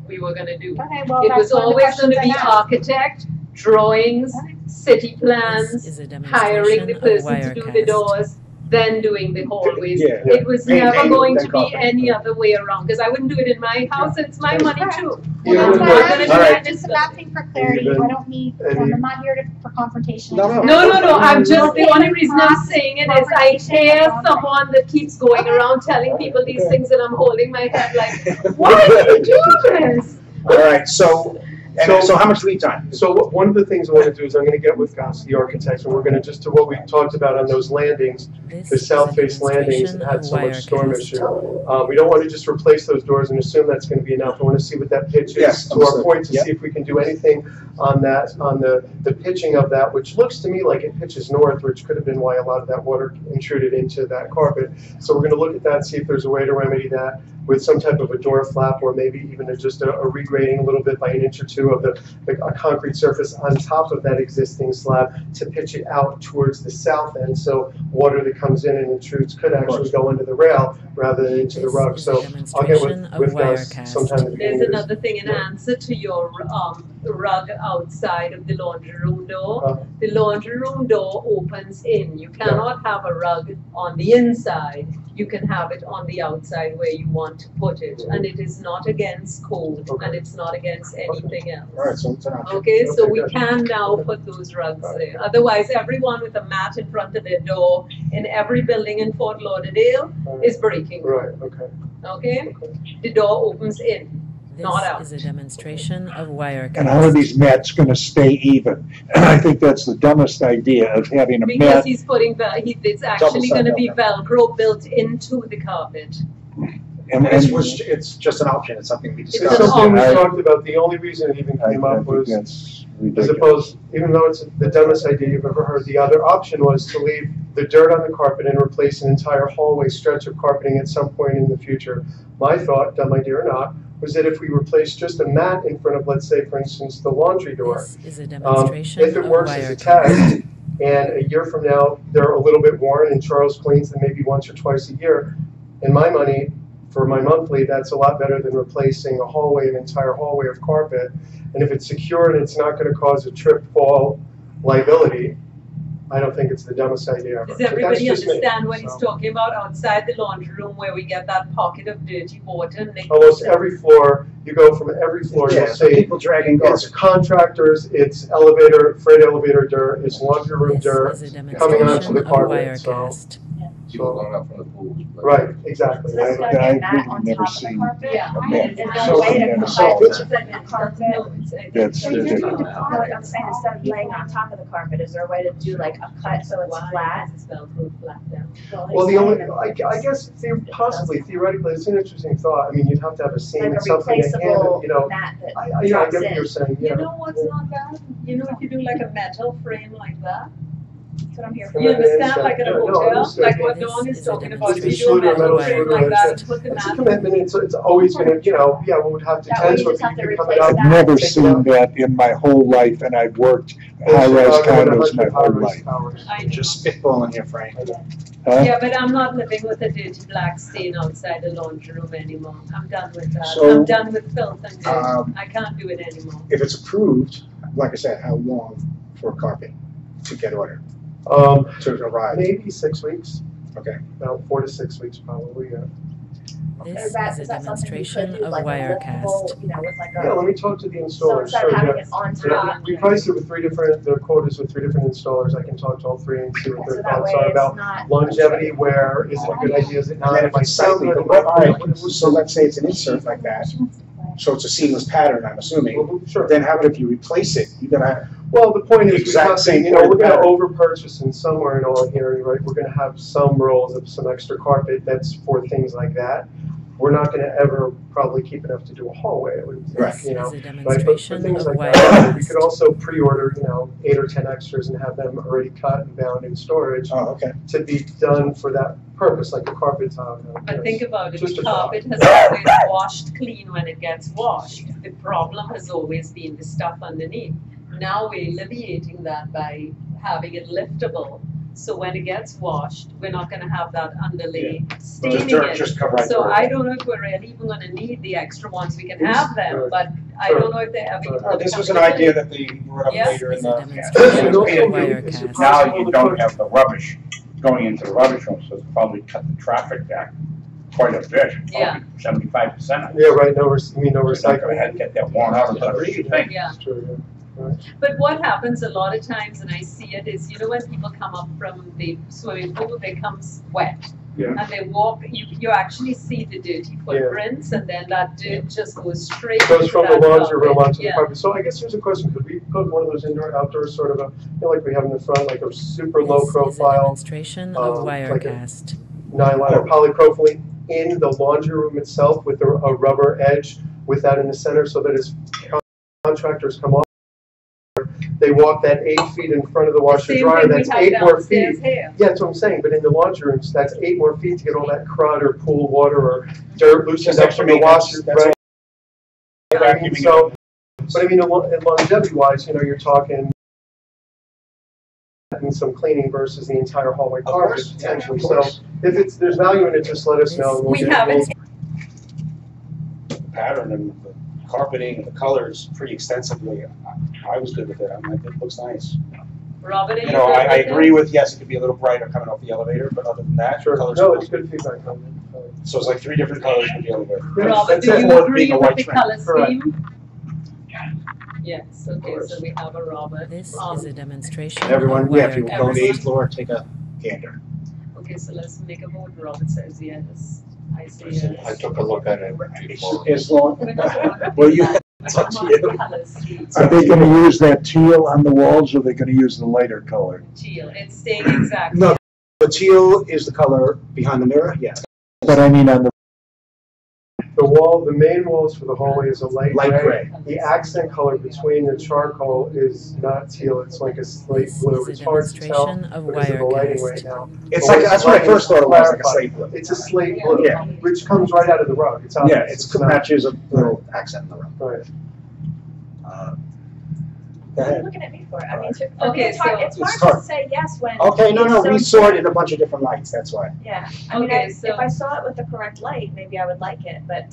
[SPEAKER 6] we were gonna do.
[SPEAKER 5] Okay, well,
[SPEAKER 6] It
[SPEAKER 5] that's
[SPEAKER 6] was
[SPEAKER 5] one of the
[SPEAKER 6] always
[SPEAKER 5] questions
[SPEAKER 6] gonna be
[SPEAKER 5] I asked.
[SPEAKER 6] architect, drawings,
[SPEAKER 5] Okay.
[SPEAKER 6] city
[SPEAKER 1] This
[SPEAKER 6] plans,
[SPEAKER 1] is a
[SPEAKER 6] hiring the
[SPEAKER 1] demonstration of
[SPEAKER 6] person to do the
[SPEAKER 1] Wirecast.
[SPEAKER 6] doors, then doing the hallways.
[SPEAKER 4] Yeah.
[SPEAKER 6] It was
[SPEAKER 4] Painting,
[SPEAKER 6] never going
[SPEAKER 4] then
[SPEAKER 6] to be
[SPEAKER 4] carpet.
[SPEAKER 6] any other way around, because I wouldn't do it in my house, and it's my money too.
[SPEAKER 7] Yeah,
[SPEAKER 5] Well,
[SPEAKER 7] but-
[SPEAKER 5] that's
[SPEAKER 6] We're
[SPEAKER 5] why
[SPEAKER 6] gonna
[SPEAKER 5] I'm
[SPEAKER 6] do
[SPEAKER 4] All
[SPEAKER 6] that
[SPEAKER 4] right.
[SPEAKER 6] in this
[SPEAKER 5] just asking for clarity,
[SPEAKER 7] Even-
[SPEAKER 5] I don't need, I'm not here for confrontation.
[SPEAKER 4] No, no.
[SPEAKER 6] No, I'm just, the only reason I'm saying it is I hear someone that keeps going around telling people these things, and I'm holding my head like, why did you do this?
[SPEAKER 4] All right, so how much lead time?
[SPEAKER 7] So one of the things I want to do is I'm going to get with Gus, the architects, and we're going to just do what we talked about on those landings,
[SPEAKER 1] This
[SPEAKER 7] the
[SPEAKER 1] is a
[SPEAKER 7] south face landings that
[SPEAKER 1] demonstration
[SPEAKER 7] had
[SPEAKER 1] of
[SPEAKER 7] so much storm
[SPEAKER 1] Wirecast.
[SPEAKER 7] issue. We don't want to just replace those doors and assume that's going to be enough. I want to see what that pitch
[SPEAKER 4] Yes,
[SPEAKER 7] is, to our
[SPEAKER 4] understood.
[SPEAKER 7] point, to
[SPEAKER 4] Yep.
[SPEAKER 7] see if we can do anything on that, on the pitching of that, which looks to me like it pitches north, which could have been why a lot of that water intruded into that carpet. So we're going to look at that, see if there's a way to remedy that with some type of a door flap, or maybe even just a regrading a little bit by an inch or two of a concrete surface on top of that existing slab to pitch it out towards the south end, so water that comes in and intrudes could actually go into the rail rather than into the
[SPEAKER 1] This
[SPEAKER 7] rug.
[SPEAKER 1] is
[SPEAKER 7] So
[SPEAKER 1] a
[SPEAKER 7] I'll get
[SPEAKER 1] demonstration of
[SPEAKER 7] with Gus
[SPEAKER 1] Wirecast.
[SPEAKER 7] sometime at the beginning
[SPEAKER 6] There's
[SPEAKER 7] of this.
[SPEAKER 6] another thing in answer to your rug outside of the laundry room door. The laundry room door opens in. You cannot have a rug on the inside. You can have it on the outside where you want to put it. And it is not against code, and it's not against anything else.
[SPEAKER 4] All right, so it's an option.
[SPEAKER 6] Okay, so
[SPEAKER 7] Okay,
[SPEAKER 6] we
[SPEAKER 7] good.
[SPEAKER 6] can now put those rugs there. Otherwise, everyone with a mat in front of their door in every building in Fort Lauderdale is breaking.
[SPEAKER 7] Right, okay.
[SPEAKER 6] Okay? The door opens in, not out.
[SPEAKER 1] This is a demonstration of
[SPEAKER 10] And how are
[SPEAKER 1] Wirecast.
[SPEAKER 10] these mats gonna stay even? I think that's the dumbest idea of having a
[SPEAKER 6] Because
[SPEAKER 10] mat.
[SPEAKER 6] he's putting, it's actually gonna be Velcro built into the carpet.
[SPEAKER 10] And,
[SPEAKER 4] It's just an option, it's something we
[SPEAKER 7] It's
[SPEAKER 6] It's
[SPEAKER 4] discussed.
[SPEAKER 6] an
[SPEAKER 7] something we
[SPEAKER 10] I-
[SPEAKER 7] talked about, the only reason it even
[SPEAKER 10] I
[SPEAKER 7] came up
[SPEAKER 10] think
[SPEAKER 7] was,
[SPEAKER 10] that's
[SPEAKER 7] as
[SPEAKER 10] ridiculous.
[SPEAKER 7] opposed, even though it's the dumbest idea you've ever heard, the other option was to leave the dirt on the carpet and replace an entire hallway stretch of carpeting at some point in the future. My thought, dumb idea or not, was that if we replaced just a mat in front of, let's say, for instance, the laundry door,
[SPEAKER 1] This is a demonstration
[SPEAKER 7] if it
[SPEAKER 1] of
[SPEAKER 7] works as a
[SPEAKER 1] Wirecast.
[SPEAKER 7] test, and a year from now, they're a little bit worn and Charles cleans them maybe once or twice a year, in my money, for my monthly, that's a lot better than replacing a hallway, an entire hallway of carpet. And if it's secure and it's not gonna cause a trip, fall liability, I don't think it's the dumbest idea ever.
[SPEAKER 6] Does
[SPEAKER 7] But that's
[SPEAKER 6] everybody
[SPEAKER 7] just me,
[SPEAKER 6] understand what he's
[SPEAKER 7] so.
[SPEAKER 6] talking about outside the laundry room where we get that pocket of dirty water and they
[SPEAKER 7] Almost every floor, you go from every floor, you'll
[SPEAKER 4] Yeah, so
[SPEAKER 7] see,
[SPEAKER 4] people dragging
[SPEAKER 7] it's
[SPEAKER 4] garbage.
[SPEAKER 7] contractors, it's elevator, freight elevator dirt, it's laundry room
[SPEAKER 1] This
[SPEAKER 7] dirt,
[SPEAKER 1] is a
[SPEAKER 7] coming onto
[SPEAKER 1] demonstration
[SPEAKER 7] the
[SPEAKER 1] of
[SPEAKER 7] carpet, so.
[SPEAKER 1] Wirecast.
[SPEAKER 3] People going up from the pool.
[SPEAKER 7] Right, exactly.
[SPEAKER 9] So that's
[SPEAKER 7] right.
[SPEAKER 9] gonna
[SPEAKER 10] I've
[SPEAKER 9] get mat
[SPEAKER 10] really
[SPEAKER 9] on
[SPEAKER 10] never
[SPEAKER 9] top of the
[SPEAKER 10] seen
[SPEAKER 9] carpet?
[SPEAKER 6] Yeah.
[SPEAKER 10] a man.
[SPEAKER 9] Is there
[SPEAKER 4] So-
[SPEAKER 9] a way to
[SPEAKER 10] yeah,
[SPEAKER 9] put
[SPEAKER 10] so-
[SPEAKER 9] the carpet?
[SPEAKER 10] That's
[SPEAKER 9] No,
[SPEAKER 10] ridiculous.
[SPEAKER 9] I'm saying instead of laying on top of the carpet, is there a way to do like a cut so it's flat?
[SPEAKER 6] It's Velcro flat down.
[SPEAKER 7] Well, the only, I guess possibly, theoretically, it's an interesting thought. I mean, you'd have to have a seam
[SPEAKER 9] Like
[SPEAKER 7] and
[SPEAKER 9] a
[SPEAKER 7] something to hand
[SPEAKER 9] replaceable
[SPEAKER 7] it, you know.
[SPEAKER 9] mat that
[SPEAKER 7] I get
[SPEAKER 9] drops
[SPEAKER 7] what you're
[SPEAKER 9] in.
[SPEAKER 7] saying,
[SPEAKER 6] You
[SPEAKER 7] yeah.
[SPEAKER 6] know what's not bad? You know, if you do like a metal frame like that,
[SPEAKER 9] That's what I'm here for.
[SPEAKER 6] you understand, like at a
[SPEAKER 7] Yeah, no,
[SPEAKER 6] hotel,
[SPEAKER 7] understood.
[SPEAKER 6] like what
[SPEAKER 1] This
[SPEAKER 6] Dawn is
[SPEAKER 1] is a
[SPEAKER 6] talking about, if
[SPEAKER 7] Just
[SPEAKER 6] you do a
[SPEAKER 7] exclude a
[SPEAKER 6] metal
[SPEAKER 7] metal
[SPEAKER 6] frame
[SPEAKER 7] excluder,
[SPEAKER 6] like that,
[SPEAKER 7] it's
[SPEAKER 6] put the
[SPEAKER 7] It's a
[SPEAKER 6] mat.
[SPEAKER 7] commitment, it's always gonna, you know, yeah, we would have to
[SPEAKER 9] That way
[SPEAKER 7] tend
[SPEAKER 9] you
[SPEAKER 7] to it,
[SPEAKER 9] just have to
[SPEAKER 7] you could come
[SPEAKER 9] replace
[SPEAKER 7] it
[SPEAKER 9] that.
[SPEAKER 7] up.
[SPEAKER 10] Never
[SPEAKER 7] take it
[SPEAKER 10] seen
[SPEAKER 7] out.
[SPEAKER 10] that in my whole life, and I've worked
[SPEAKER 7] in
[SPEAKER 10] high-rise
[SPEAKER 7] Chicago,
[SPEAKER 10] condos my
[SPEAKER 7] 100
[SPEAKER 10] whole
[SPEAKER 7] high-rise
[SPEAKER 10] life.
[SPEAKER 7] towers.
[SPEAKER 6] I know.
[SPEAKER 4] Just spitballing here, Frank.
[SPEAKER 10] Huh?
[SPEAKER 6] Yeah, but I'm not living with a dirty black stain outside the laundry room anymore. I'm done with that.
[SPEAKER 4] So,
[SPEAKER 6] I'm done with filth and dirt. I can't do it anymore.
[SPEAKER 4] If it's approved, like I said, how long for a carpet to get ordered, to arrive?
[SPEAKER 7] Maybe 6 weeks,
[SPEAKER 4] Okay.
[SPEAKER 7] about 4 to 6 weeks probably, yeah.
[SPEAKER 1] This
[SPEAKER 9] Is that
[SPEAKER 1] is a
[SPEAKER 9] something you could
[SPEAKER 1] demonstration
[SPEAKER 9] do,
[SPEAKER 1] of
[SPEAKER 9] like a
[SPEAKER 1] Wirecast.
[SPEAKER 9] liftable, you know, with like
[SPEAKER 7] Yeah,
[SPEAKER 9] a,
[SPEAKER 7] let me talk to the
[SPEAKER 9] so
[SPEAKER 7] installer,
[SPEAKER 9] instead
[SPEAKER 7] sure,
[SPEAKER 9] of having
[SPEAKER 7] yeah.
[SPEAKER 9] it on
[SPEAKER 7] Yeah,
[SPEAKER 9] top.
[SPEAKER 7] we priced it with 3 different, the quote is with 3 different installers, I can talk to all 3 and see what
[SPEAKER 9] So
[SPEAKER 7] their
[SPEAKER 9] that way
[SPEAKER 7] thoughts are
[SPEAKER 9] it's
[SPEAKER 7] about
[SPEAKER 9] not.
[SPEAKER 7] longevity, where, is it a good idea, is it
[SPEAKER 4] And
[SPEAKER 7] not?
[SPEAKER 4] then
[SPEAKER 7] It
[SPEAKER 4] if
[SPEAKER 7] might
[SPEAKER 4] it's
[SPEAKER 7] sound
[SPEAKER 4] slightly,
[SPEAKER 7] good, it might not.
[SPEAKER 4] alright, so let's say it's an insert like that, so it's a seamless pattern, I'm assuming.
[SPEAKER 7] Mhm, Sure.
[SPEAKER 4] Then how about if you replace it, you gotta,
[SPEAKER 7] Well, the point is, we
[SPEAKER 4] Exact
[SPEAKER 7] have to,
[SPEAKER 4] same
[SPEAKER 7] you know, we're gonna
[SPEAKER 4] pattern.
[SPEAKER 7] over purchase in somewhere in all here, right? We're gonna have some rolls of some extra carpet that's for things like that. We're not gonna ever probably keep enough to do a hallway, I would
[SPEAKER 4] Right.
[SPEAKER 7] think, you know.
[SPEAKER 1] Is a
[SPEAKER 7] Right, but for
[SPEAKER 1] demonstration
[SPEAKER 7] things
[SPEAKER 1] of
[SPEAKER 7] like that, we
[SPEAKER 1] Wirecast.
[SPEAKER 7] could also pre-order, you know, 8 or 10 extras and have them already cut and bound in storage
[SPEAKER 4] oh, okay.
[SPEAKER 7] to be done for that purpose, like the carpet tile. you know,
[SPEAKER 6] But think about it,
[SPEAKER 7] Just
[SPEAKER 6] the
[SPEAKER 7] a thought.
[SPEAKER 6] carpet has always washed clean when it gets washed. The problem has always been the stuff underneath. Now we're alleviating that by having it liftable. So when it gets washed, we're not gonna have that underlay staining it.
[SPEAKER 4] Just come right
[SPEAKER 6] So
[SPEAKER 4] through.
[SPEAKER 6] I don't know if we're really even gonna need the extra ones, we can have them,
[SPEAKER 7] Sure.
[SPEAKER 6] but I
[SPEAKER 7] Sure.
[SPEAKER 6] don't know if they ever.
[SPEAKER 7] Sure.
[SPEAKER 4] This was an idea that they brought up
[SPEAKER 6] Yes.
[SPEAKER 4] later in
[SPEAKER 1] Is a
[SPEAKER 4] the.
[SPEAKER 1] demonstration
[SPEAKER 7] And
[SPEAKER 1] of
[SPEAKER 7] also, is it
[SPEAKER 1] Wirecast.
[SPEAKER 11] Now
[SPEAKER 7] possible
[SPEAKER 11] you
[SPEAKER 7] to
[SPEAKER 11] don't
[SPEAKER 7] put-
[SPEAKER 11] have the rubbish going into the rubbish room, so it's probably cut the traffic back quite a bit,
[SPEAKER 6] Yeah.
[SPEAKER 11] 75%.
[SPEAKER 7] Yeah, right, no, you mean no
[SPEAKER 11] You're not gonna
[SPEAKER 7] recycling?
[SPEAKER 11] have to get that worn out as much as you think.
[SPEAKER 6] Yeah.
[SPEAKER 7] That's true, yeah.
[SPEAKER 6] But what happens a lot of times, and I see it, is, you know, when people come up from the swimming pool, they come wet.
[SPEAKER 11] Yeah.
[SPEAKER 6] And they walk, you actually see the dirty footprints, and then that dirt just goes straight
[SPEAKER 7] Goes
[SPEAKER 6] into
[SPEAKER 7] from the
[SPEAKER 6] that
[SPEAKER 7] laundry room
[SPEAKER 6] carpet.
[SPEAKER 7] onto the
[SPEAKER 6] Yeah.
[SPEAKER 7] carpet. So I guess here's a question, could we put one of those indoor, outdoor sort of a, you know, like we have in the front, like a super low
[SPEAKER 1] This is a
[SPEAKER 7] profile
[SPEAKER 1] demonstration of
[SPEAKER 7] like a-
[SPEAKER 1] Wirecast.
[SPEAKER 7] nylon or polypropylene in the laundry room itself with a rubber edge with that in the center, so that as contractors come on, they walk that 8 feet in front of the washer
[SPEAKER 6] Same
[SPEAKER 7] dryer,
[SPEAKER 6] thing we
[SPEAKER 7] that's
[SPEAKER 6] have
[SPEAKER 7] 8 more
[SPEAKER 6] downstairs
[SPEAKER 7] feet.
[SPEAKER 6] here.
[SPEAKER 7] Yeah, that's what I'm saying, but in the laundry rooms, that's 8 more feet to get all that crud or pool water or dirt loosened up from the washer,
[SPEAKER 4] That's
[SPEAKER 7] right?
[SPEAKER 11] all.
[SPEAKER 7] I mean, so, but I mean, longevity wise, you know, you're talking some cleaning versus the entire hallway
[SPEAKER 4] Of
[SPEAKER 7] carpet
[SPEAKER 4] course, yeah,
[SPEAKER 7] potentially.
[SPEAKER 4] of
[SPEAKER 7] So
[SPEAKER 4] course.
[SPEAKER 7] if it's, there's value in it, just let us know. and we'll
[SPEAKER 6] We
[SPEAKER 7] get-
[SPEAKER 6] haven't,
[SPEAKER 4] Pattern and the carpeting and the colors pretty extensively. I was good with it. I'm like, it looks nice.
[SPEAKER 6] Robert, are you
[SPEAKER 4] You know,
[SPEAKER 6] good
[SPEAKER 4] I
[SPEAKER 6] with
[SPEAKER 4] agree
[SPEAKER 6] it?
[SPEAKER 4] with, yes, it could be a little brighter coming off the elevator, but other than that,
[SPEAKER 7] Sure,
[SPEAKER 4] colors.
[SPEAKER 7] no, it's good feedback on it.
[SPEAKER 4] So it's like 3 different colors for the elevator.
[SPEAKER 7] Yeah,
[SPEAKER 6] Robert,
[SPEAKER 7] that's
[SPEAKER 6] do
[SPEAKER 7] it.
[SPEAKER 6] you
[SPEAKER 4] More than
[SPEAKER 6] agree
[SPEAKER 4] being a
[SPEAKER 6] with
[SPEAKER 4] white
[SPEAKER 6] the
[SPEAKER 4] trim.
[SPEAKER 6] color
[SPEAKER 7] Correct.
[SPEAKER 6] scheme? Yes, okay, so we have a Robert.
[SPEAKER 1] This is a demonstration of
[SPEAKER 4] Everyone, yeah, if you
[SPEAKER 1] Wirecast.
[SPEAKER 4] go to the 8th floor, take a gander.
[SPEAKER 6] Okay, so let's make a vote. Robert says yes. I say yes.
[SPEAKER 3] I took a look at it before.
[SPEAKER 4] As long,
[SPEAKER 6] We're not
[SPEAKER 4] well, you,
[SPEAKER 6] We're
[SPEAKER 4] it's up
[SPEAKER 6] not
[SPEAKER 4] to you.
[SPEAKER 6] on color scheme.
[SPEAKER 10] Are they gonna use that teal on the walls, or are they gonna use the lighter color?
[SPEAKER 6] Teal, it's staying exactly.
[SPEAKER 4] No. The teal is the color behind the mirror, yes.
[SPEAKER 10] But I mean on the,
[SPEAKER 7] The wall, the main walls for the hallway is a light
[SPEAKER 4] Light
[SPEAKER 7] gray.
[SPEAKER 4] gray.
[SPEAKER 7] The accent color between the charcoal is not teal, it's like a slate
[SPEAKER 1] This
[SPEAKER 7] blue.
[SPEAKER 1] is a
[SPEAKER 7] It's hard to tell
[SPEAKER 1] demonstration of
[SPEAKER 7] because of the lighting right
[SPEAKER 1] Wirecast.
[SPEAKER 7] now.
[SPEAKER 4] It's like, that's what I first thought it was, like a
[SPEAKER 7] Clarified.
[SPEAKER 4] slate blue.
[SPEAKER 7] It's a slate blue,
[SPEAKER 4] Yeah.
[SPEAKER 7] which comes right out of the rug. It's obvious.
[SPEAKER 4] Yeah, it's
[SPEAKER 7] not-
[SPEAKER 4] matches a little accent in the room.
[SPEAKER 7] Right.
[SPEAKER 4] Go
[SPEAKER 9] What are you
[SPEAKER 4] ahead.
[SPEAKER 9] looking at me for? I mean, for me,
[SPEAKER 6] Okay,
[SPEAKER 9] it's hard,
[SPEAKER 6] so-
[SPEAKER 9] it's
[SPEAKER 4] It's
[SPEAKER 9] hard
[SPEAKER 4] hard.
[SPEAKER 9] to say yes when.
[SPEAKER 4] Okay, no,
[SPEAKER 9] it's
[SPEAKER 4] we
[SPEAKER 9] so
[SPEAKER 4] saw it in a bunch of different lights, that's why.
[SPEAKER 9] Yeah, I mean,
[SPEAKER 6] Okay, so-
[SPEAKER 9] if I saw it with the correct light, maybe I would like it, but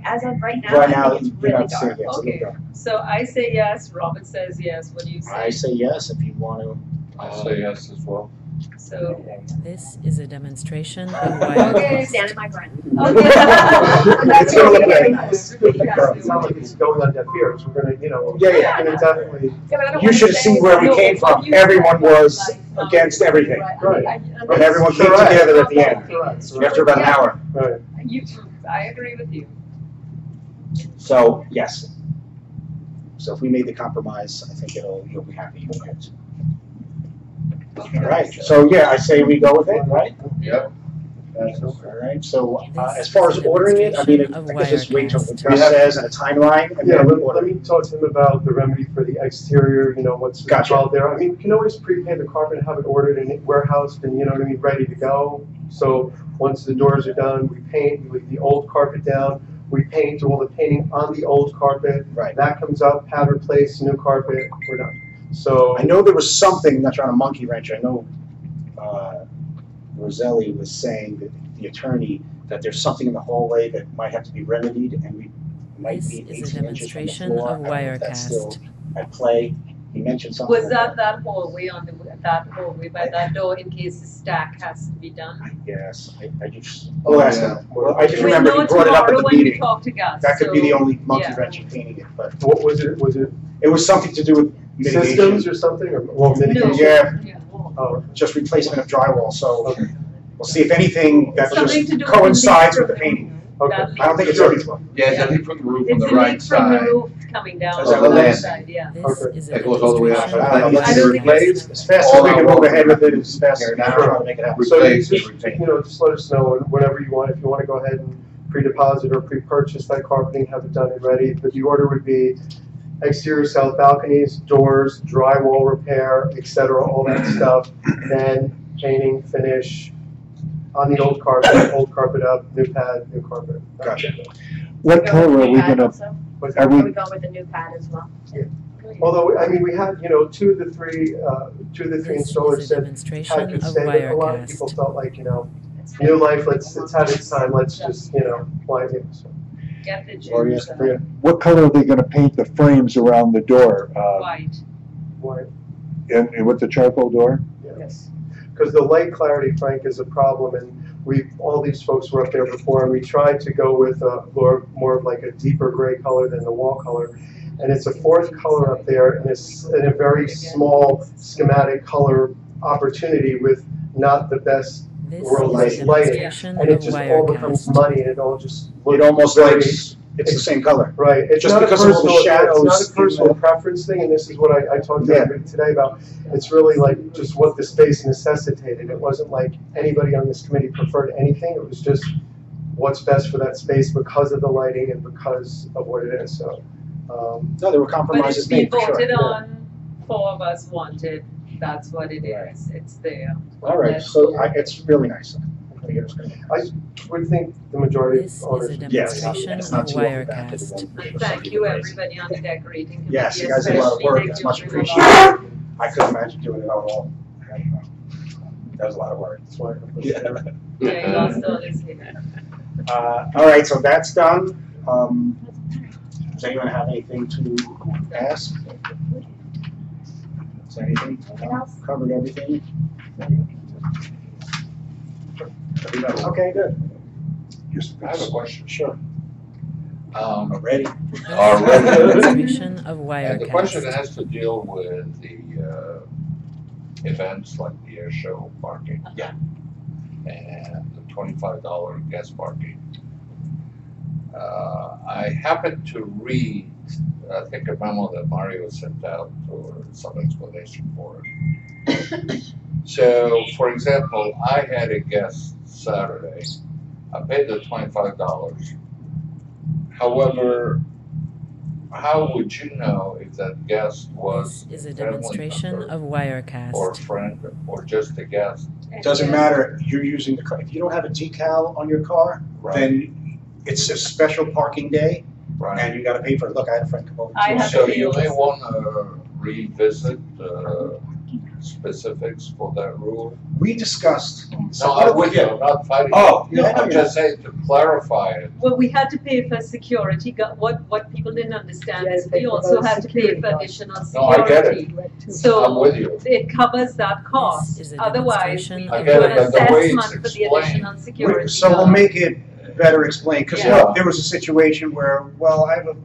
[SPEAKER 9] as of right now,
[SPEAKER 4] Right
[SPEAKER 9] I
[SPEAKER 4] now,
[SPEAKER 9] think it's
[SPEAKER 4] you're
[SPEAKER 9] really
[SPEAKER 4] not saying
[SPEAKER 9] dark.
[SPEAKER 4] yes, it's a little
[SPEAKER 6] Okay.
[SPEAKER 4] dark.
[SPEAKER 6] So I say yes, Robert says yes, what do you
[SPEAKER 4] I
[SPEAKER 6] say?
[SPEAKER 4] say yes if you want to.
[SPEAKER 2] I say yes as well.
[SPEAKER 6] So,
[SPEAKER 1] This is a demonstration of
[SPEAKER 6] Okay.
[SPEAKER 1] Wirecast.
[SPEAKER 9] Stand in my ground.
[SPEAKER 6] okay.
[SPEAKER 4] It's gonna look very nice.
[SPEAKER 7] It's not like it's going on deaf ears, we're gonna,
[SPEAKER 4] Yeah.
[SPEAKER 7] we're gonna definitely,
[SPEAKER 9] Yeah, but I don't
[SPEAKER 4] You
[SPEAKER 9] wanna
[SPEAKER 4] should have
[SPEAKER 9] say
[SPEAKER 4] seen where we
[SPEAKER 9] no,
[SPEAKER 4] came
[SPEAKER 9] but
[SPEAKER 4] from.
[SPEAKER 9] you-
[SPEAKER 4] Everyone was against everything.
[SPEAKER 7] Right.
[SPEAKER 4] And everyone came
[SPEAKER 7] Correct.
[SPEAKER 4] together at the end,
[SPEAKER 7] correct,
[SPEAKER 4] after about an hour.
[SPEAKER 7] right.
[SPEAKER 6] I agree with you.
[SPEAKER 4] So, yes. So if we made the compromise, I think you'll be happy with it.
[SPEAKER 6] Okay.
[SPEAKER 4] All right, so yeah, I say we go with it, right?
[SPEAKER 2] Yep.
[SPEAKER 4] All right, so as far as ordering it, I mean, I guess just wait till the
[SPEAKER 7] We
[SPEAKER 4] dust
[SPEAKER 7] have-
[SPEAKER 4] says and a timeline, and
[SPEAKER 7] Yeah,
[SPEAKER 4] then
[SPEAKER 7] let
[SPEAKER 4] order.
[SPEAKER 7] me talk to him about the remedy for the exterior, what's
[SPEAKER 4] Gotcha.
[SPEAKER 7] involved there. I mean, we can always prepay the carpet and have it ordered and warehoused and, ready to go. So once the doors are done, we paint, we leave the old carpet down, we paint, do all the painting on the old carpet.
[SPEAKER 4] Right.
[SPEAKER 7] That comes up, pad replace, new carpet, we're done. So.
[SPEAKER 4] I know there was something, not trying to monkey wrench, I know Roselli was saying that the attorney, that there's something in the hallway that might have to be remedied, and we might
[SPEAKER 1] This
[SPEAKER 4] need
[SPEAKER 1] is a
[SPEAKER 4] 18 inches from the
[SPEAKER 1] demonstration
[SPEAKER 4] floor.
[SPEAKER 1] of
[SPEAKER 4] I don't know if that's still
[SPEAKER 1] Wirecast.
[SPEAKER 4] at play. He mentioned something.
[SPEAKER 6] Was that hallway by that door in case the stack has to be done?
[SPEAKER 4] Yes, I just,
[SPEAKER 7] Oh,
[SPEAKER 4] ask
[SPEAKER 7] yeah.
[SPEAKER 4] him. Well, I just
[SPEAKER 6] We'll
[SPEAKER 4] remember he
[SPEAKER 6] know
[SPEAKER 4] brought it up at
[SPEAKER 6] tomorrow
[SPEAKER 4] the
[SPEAKER 6] when we
[SPEAKER 4] meeting.
[SPEAKER 6] talk to Gus.
[SPEAKER 4] That could be the
[SPEAKER 6] so-
[SPEAKER 4] only monkey
[SPEAKER 6] yeah.
[SPEAKER 4] wrench in painting it, but
[SPEAKER 7] What was it
[SPEAKER 4] it was something to do with mitigation.
[SPEAKER 7] systems or something, or mitigation?
[SPEAKER 4] Yeah,
[SPEAKER 6] Yeah.
[SPEAKER 7] Oh,
[SPEAKER 4] just replacement of drywall, so
[SPEAKER 7] okay,
[SPEAKER 4] we'll see if anything that
[SPEAKER 6] Something
[SPEAKER 4] just
[SPEAKER 6] to do
[SPEAKER 4] coincides with
[SPEAKER 6] with
[SPEAKER 4] the painting.
[SPEAKER 7] okay.
[SPEAKER 6] That
[SPEAKER 4] I don't think it's
[SPEAKER 6] leak-
[SPEAKER 4] everything.
[SPEAKER 3] Yeah, it's only from the roof on
[SPEAKER 6] It's
[SPEAKER 3] the
[SPEAKER 6] a
[SPEAKER 3] right
[SPEAKER 6] leak from the
[SPEAKER 3] side.
[SPEAKER 6] roof coming down
[SPEAKER 3] That's
[SPEAKER 6] on
[SPEAKER 3] on
[SPEAKER 6] the
[SPEAKER 3] the
[SPEAKER 6] left
[SPEAKER 3] land.
[SPEAKER 6] side, yeah.
[SPEAKER 1] This is a
[SPEAKER 3] That goes all the way out.
[SPEAKER 1] demonstration
[SPEAKER 4] I don't
[SPEAKER 1] of
[SPEAKER 4] know,
[SPEAKER 6] I
[SPEAKER 4] let's
[SPEAKER 6] don't
[SPEAKER 4] see,
[SPEAKER 6] think
[SPEAKER 3] replace,
[SPEAKER 4] As fast as we can move ahead with it, as fast as we can try to make it happen.
[SPEAKER 7] So
[SPEAKER 3] replace,
[SPEAKER 7] just,
[SPEAKER 3] retain.
[SPEAKER 7] just let us know whenever you want, if you want to go ahead and pre-deposit or pre-purchase that carpeting, have it done and ready. But the order would be exterior south balconies, doors, drywall repair, etc., all that stuff. Then painting, finish on the old carpet up, new pad, new carpet.
[SPEAKER 4] Gotcha.
[SPEAKER 10] What color are we gonna,
[SPEAKER 7] What's
[SPEAKER 10] are
[SPEAKER 7] that?
[SPEAKER 10] we,
[SPEAKER 9] Are we going with the new pad as well?
[SPEAKER 7] Although, I mean, we had, two of the three
[SPEAKER 1] This
[SPEAKER 7] installers
[SPEAKER 1] is a
[SPEAKER 7] said
[SPEAKER 1] demonstration
[SPEAKER 7] pad
[SPEAKER 1] of
[SPEAKER 7] could stay, but a lot of people
[SPEAKER 1] Wirecast.
[SPEAKER 7] felt like, new life, it's had its time, let's just, fly it. So,
[SPEAKER 6] Get the
[SPEAKER 4] Gloria,
[SPEAKER 6] gyms
[SPEAKER 4] Maria?
[SPEAKER 10] what color are they gonna paint the frames around the door?
[SPEAKER 6] white.
[SPEAKER 7] why?
[SPEAKER 10] And with the charcoal door?
[SPEAKER 6] Yes.
[SPEAKER 7] Because the light clarity, Frank, is a problem, and all these folks were up there before, and we tried to go with more of like a deeper gray color than the wall color. And it's a fourth color up there, and it's in a very small schematic color opportunity with not the best
[SPEAKER 1] This
[SPEAKER 7] world-class
[SPEAKER 1] is a
[SPEAKER 7] lighting.
[SPEAKER 1] demonstration
[SPEAKER 7] And
[SPEAKER 1] of
[SPEAKER 7] it just all becomes
[SPEAKER 1] Wirecast.
[SPEAKER 7] muddy, and it all just
[SPEAKER 4] It
[SPEAKER 7] looks
[SPEAKER 4] almost
[SPEAKER 7] very-
[SPEAKER 4] like it's the same color.
[SPEAKER 7] Right, it's
[SPEAKER 4] Just
[SPEAKER 7] not a
[SPEAKER 4] because of all the
[SPEAKER 7] personal, it's
[SPEAKER 4] shadows
[SPEAKER 7] not a
[SPEAKER 4] in
[SPEAKER 7] personal
[SPEAKER 4] the-
[SPEAKER 7] preference thing, and this is what I talked to
[SPEAKER 4] Yeah.
[SPEAKER 7] everybody today about. It's really like just what the space necessitated. It wasn't like anybody on this committee preferred anything, it was just what's best for that space because of the lighting and because of what it is, so.
[SPEAKER 4] No, there were
[SPEAKER 6] But if
[SPEAKER 4] compromises
[SPEAKER 6] we
[SPEAKER 4] made for
[SPEAKER 6] voted
[SPEAKER 4] sure.
[SPEAKER 6] on, 4 of us wanted, that's what it is, it's there.
[SPEAKER 4] All right, so it's really nice. I think it's gonna be
[SPEAKER 7] I
[SPEAKER 4] nice.
[SPEAKER 7] would think the majority
[SPEAKER 1] This
[SPEAKER 7] of
[SPEAKER 1] is
[SPEAKER 7] owners.
[SPEAKER 1] a
[SPEAKER 4] Yes,
[SPEAKER 1] demonstration
[SPEAKER 4] it's
[SPEAKER 1] of
[SPEAKER 4] not too long back to the
[SPEAKER 1] Wirecast.
[SPEAKER 4] one.
[SPEAKER 6] And thank you, everybody on the decorating committee.
[SPEAKER 4] Yes, you guys did a lot of
[SPEAKER 6] especially.
[SPEAKER 4] work,
[SPEAKER 6] Thank
[SPEAKER 4] it's
[SPEAKER 6] you
[SPEAKER 4] much
[SPEAKER 6] for the
[SPEAKER 4] appreciated. I couldn't imagine doing it at all. I don't know. That was a lot of work.
[SPEAKER 7] That's why.
[SPEAKER 6] Yeah, you lost all this here.
[SPEAKER 4] All right, so that's done. Does anyone have anything to ask? Is there anything?
[SPEAKER 9] else?
[SPEAKER 4] Covered everything? Okay, good.
[SPEAKER 11] I have a question.
[SPEAKER 4] Sure.
[SPEAKER 11] Already?
[SPEAKER 1] This is a
[SPEAKER 11] Already.
[SPEAKER 1] demonstration of
[SPEAKER 11] And the question
[SPEAKER 1] Wirecast.
[SPEAKER 11] has to deal with the events like the air show parking.
[SPEAKER 4] Yeah.
[SPEAKER 11] And the $25 guest parking. I happened to read, I think a memo that Mario sent out or some explanation for it. So, for example, I had a guest Saturday. I paid the $25. However, how would you know if that guest was
[SPEAKER 1] This is a
[SPEAKER 11] family
[SPEAKER 1] demonstration
[SPEAKER 11] member
[SPEAKER 1] of
[SPEAKER 11] or a
[SPEAKER 1] Wirecast.
[SPEAKER 11] friend or just a guest?
[SPEAKER 4] Doesn't matter, you're using the car, if you don't have a decal on your car,
[SPEAKER 11] Right.
[SPEAKER 4] then it's a special parking day,
[SPEAKER 11] Right.
[SPEAKER 4] and you gotta pay for it. Look, I had a friend come over.
[SPEAKER 6] I have
[SPEAKER 11] So
[SPEAKER 6] to
[SPEAKER 11] you
[SPEAKER 6] deal
[SPEAKER 11] may
[SPEAKER 6] with-
[SPEAKER 11] want to revisit specifics for that rule?
[SPEAKER 4] We discussed.
[SPEAKER 11] No, I'm with you, I'm not fighting.
[SPEAKER 4] Oh,
[SPEAKER 11] you.
[SPEAKER 4] yeah,
[SPEAKER 11] I'm just saying to clarify it.
[SPEAKER 6] Well, we had to pay for security. What people didn't understand
[SPEAKER 12] Yes,
[SPEAKER 6] is
[SPEAKER 12] they
[SPEAKER 6] we also
[SPEAKER 12] proposed
[SPEAKER 6] had to pay
[SPEAKER 12] security
[SPEAKER 6] for
[SPEAKER 12] guards.
[SPEAKER 6] additional
[SPEAKER 11] No, I get it.
[SPEAKER 6] security.
[SPEAKER 11] I'm
[SPEAKER 6] So
[SPEAKER 11] with you.
[SPEAKER 6] it covers that
[SPEAKER 1] This
[SPEAKER 6] cost.
[SPEAKER 1] is a
[SPEAKER 6] Otherwise, we
[SPEAKER 1] demonstration
[SPEAKER 11] I
[SPEAKER 6] could
[SPEAKER 11] get
[SPEAKER 6] do
[SPEAKER 11] it,
[SPEAKER 6] an
[SPEAKER 11] but the way it's
[SPEAKER 6] assessment for the
[SPEAKER 11] explained.
[SPEAKER 6] additional security.
[SPEAKER 4] So we'll
[SPEAKER 6] guard.
[SPEAKER 4] make it better explained, because
[SPEAKER 6] Yeah.
[SPEAKER 4] there was a situation where, well, I have a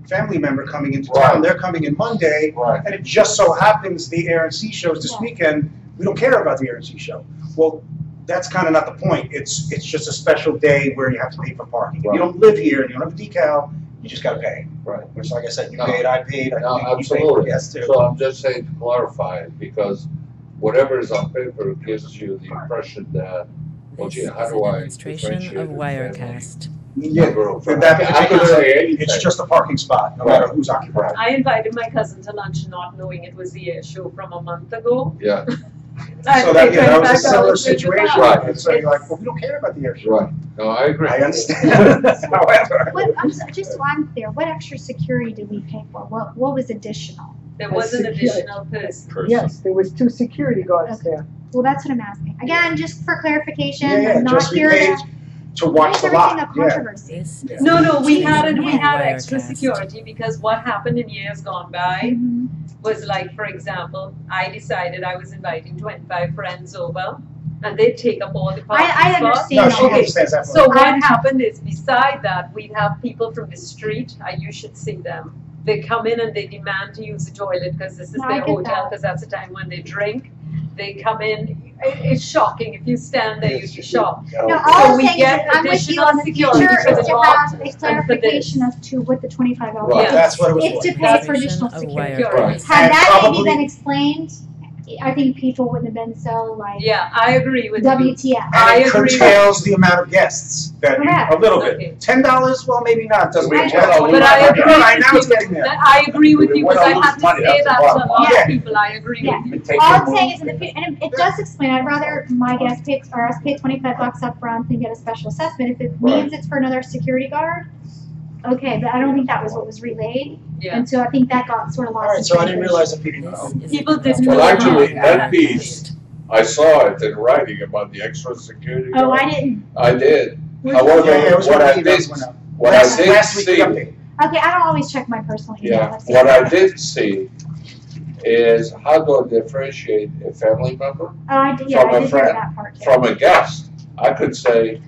[SPEAKER 4] family member coming into
[SPEAKER 11] Right.
[SPEAKER 4] town, they're coming in Monday,
[SPEAKER 11] Right.
[SPEAKER 4] and it just so happens the Air and Sea shows this weekend, we don't care about the Air and Sea show. Well, that's kind of not the point. It's just a special day where you have to pay for parking. If
[SPEAKER 11] Right.
[SPEAKER 4] you don't live here and you don't have a decal, you just gotta pay.
[SPEAKER 11] Right.
[SPEAKER 4] Which, like I said, you
[SPEAKER 11] No.
[SPEAKER 4] paid, I paid,
[SPEAKER 11] No,
[SPEAKER 4] you paid for
[SPEAKER 11] absolutely.
[SPEAKER 4] gas too.
[SPEAKER 11] So I'm just saying to clarify it, because whatever is on paper gives you the impression that, well,
[SPEAKER 1] This
[SPEAKER 11] gee,
[SPEAKER 1] is
[SPEAKER 11] how
[SPEAKER 1] a
[SPEAKER 11] do I
[SPEAKER 1] demonstration
[SPEAKER 11] differentiate
[SPEAKER 1] of
[SPEAKER 11] the
[SPEAKER 1] Wirecast.
[SPEAKER 4] Yeah,
[SPEAKER 11] number of-
[SPEAKER 4] for that
[SPEAKER 11] I can
[SPEAKER 4] particular,
[SPEAKER 11] say anything.
[SPEAKER 4] it's just a parking spot, no matter who's occupied.
[SPEAKER 6] I invited my cousin to lunch not knowing it was the air show from a month ago.
[SPEAKER 11] Yeah,
[SPEAKER 4] So that, yeah, that was a similar
[SPEAKER 6] $25
[SPEAKER 4] situation.
[SPEAKER 11] Right.
[SPEAKER 4] And so you're like, well, we don't care about the air show.
[SPEAKER 11] right. No, I agree.
[SPEAKER 4] I understand. However,
[SPEAKER 5] What, just so I'm clear, what extra security did we pay for? What was additional?
[SPEAKER 6] There was an additional person.
[SPEAKER 12] Yes, there was 2 security guards
[SPEAKER 5] Okay.
[SPEAKER 12] there.
[SPEAKER 5] Well, that's what I'm asking. Again, just for clarification,
[SPEAKER 4] yeah, yeah,
[SPEAKER 5] I'm not
[SPEAKER 4] just we
[SPEAKER 5] here
[SPEAKER 4] paid
[SPEAKER 5] to
[SPEAKER 4] to watch the
[SPEAKER 5] make everything
[SPEAKER 4] lot,
[SPEAKER 5] a
[SPEAKER 4] yeah.
[SPEAKER 5] controversy.
[SPEAKER 1] This is
[SPEAKER 6] No,
[SPEAKER 1] a
[SPEAKER 6] no, we had
[SPEAKER 1] demonstration of
[SPEAKER 6] extra
[SPEAKER 1] Wirecast.
[SPEAKER 6] security because what happened in years gone by
[SPEAKER 5] Mhm.
[SPEAKER 6] was like, for example, I decided I was inviting 25 friends over and they'd take up all the parking
[SPEAKER 5] I
[SPEAKER 6] spots.
[SPEAKER 5] understand
[SPEAKER 4] No, she
[SPEAKER 5] that.
[SPEAKER 4] understands that.
[SPEAKER 6] So
[SPEAKER 5] I
[SPEAKER 6] what
[SPEAKER 5] understand.
[SPEAKER 6] happened is, beside that, we'd have people from the street, you should see them. They come in and they demand to use the toilet because this is
[SPEAKER 5] No, I
[SPEAKER 6] their
[SPEAKER 5] get
[SPEAKER 6] hotel,
[SPEAKER 5] that.
[SPEAKER 6] because that's the time when they drink. They come in, it's shocking. If you stand there, you'd be shocked.
[SPEAKER 5] No, all
[SPEAKER 6] So
[SPEAKER 5] I'm
[SPEAKER 6] we
[SPEAKER 5] saying is
[SPEAKER 6] get
[SPEAKER 5] that I'm with you
[SPEAKER 6] additional
[SPEAKER 5] on the
[SPEAKER 6] security
[SPEAKER 5] future
[SPEAKER 6] for the
[SPEAKER 5] is to
[SPEAKER 6] dog
[SPEAKER 5] have a
[SPEAKER 6] and for this.
[SPEAKER 5] clarification as to what the $25
[SPEAKER 11] Right.
[SPEAKER 5] is.
[SPEAKER 4] That's what it was
[SPEAKER 5] It's
[SPEAKER 4] for.
[SPEAKER 5] to pay for
[SPEAKER 1] Demonstration
[SPEAKER 5] additional
[SPEAKER 1] of
[SPEAKER 5] security.
[SPEAKER 1] Wirecast.
[SPEAKER 11] Right.
[SPEAKER 5] Had
[SPEAKER 4] And
[SPEAKER 5] that maybe
[SPEAKER 4] probably-
[SPEAKER 5] been explained, I think people wouldn't have been so like,
[SPEAKER 6] Yeah, I agree with you.
[SPEAKER 5] WTF.
[SPEAKER 6] I
[SPEAKER 4] And it
[SPEAKER 6] agree.
[SPEAKER 4] curtails the amount of guests that,
[SPEAKER 5] Correct.
[SPEAKER 4] a little
[SPEAKER 6] Okay.
[SPEAKER 4] bit. $10, well, maybe not, doesn't
[SPEAKER 5] I
[SPEAKER 4] make
[SPEAKER 5] know.
[SPEAKER 4] sense.
[SPEAKER 6] But I agree
[SPEAKER 4] Right, now
[SPEAKER 6] with
[SPEAKER 4] it's
[SPEAKER 6] you.
[SPEAKER 4] getting there.
[SPEAKER 6] I agree with you, because I have to
[SPEAKER 11] Money,
[SPEAKER 6] say
[SPEAKER 11] that's the
[SPEAKER 6] that to a
[SPEAKER 11] bottom
[SPEAKER 6] lot
[SPEAKER 4] line.
[SPEAKER 6] of people. I agree
[SPEAKER 5] Yeah.
[SPEAKER 6] with you.
[SPEAKER 5] All I'm saying is, in the future, and it does explain, I'd rather my guest pay, or us pay $25 up front than get a special assessment. If it means it's for another security guard, okay, but I don't think that was what was relayed.
[SPEAKER 6] Yeah.
[SPEAKER 5] And so I think that got sort of lost.
[SPEAKER 4] All right,
[SPEAKER 5] in
[SPEAKER 4] so I didn't
[SPEAKER 5] translation.
[SPEAKER 4] realize that people.
[SPEAKER 1] This is a
[SPEAKER 6] People didn't
[SPEAKER 11] Well,
[SPEAKER 6] know
[SPEAKER 11] actually,
[SPEAKER 6] that.
[SPEAKER 11] that piece, I saw it in writing about the extra security.
[SPEAKER 5] Oh,
[SPEAKER 11] guard.
[SPEAKER 5] I didn't.
[SPEAKER 11] I did.
[SPEAKER 4] Yeah,
[SPEAKER 11] However,
[SPEAKER 4] yeah, it was
[SPEAKER 11] what
[SPEAKER 4] when
[SPEAKER 11] I
[SPEAKER 4] the
[SPEAKER 11] did,
[SPEAKER 4] emails went out.
[SPEAKER 11] what I
[SPEAKER 4] Last
[SPEAKER 11] did
[SPEAKER 4] week, the
[SPEAKER 11] see,
[SPEAKER 4] update.
[SPEAKER 5] Okay, I don't always check my personal email.
[SPEAKER 11] yeah,
[SPEAKER 5] I've seen
[SPEAKER 11] what I
[SPEAKER 5] that.
[SPEAKER 11] did see is how do I differentiate a family member
[SPEAKER 5] Oh, I did, yeah,
[SPEAKER 11] from
[SPEAKER 5] I
[SPEAKER 11] a
[SPEAKER 5] did hear
[SPEAKER 11] friend,
[SPEAKER 5] that part too.
[SPEAKER 11] from a guest? I could say,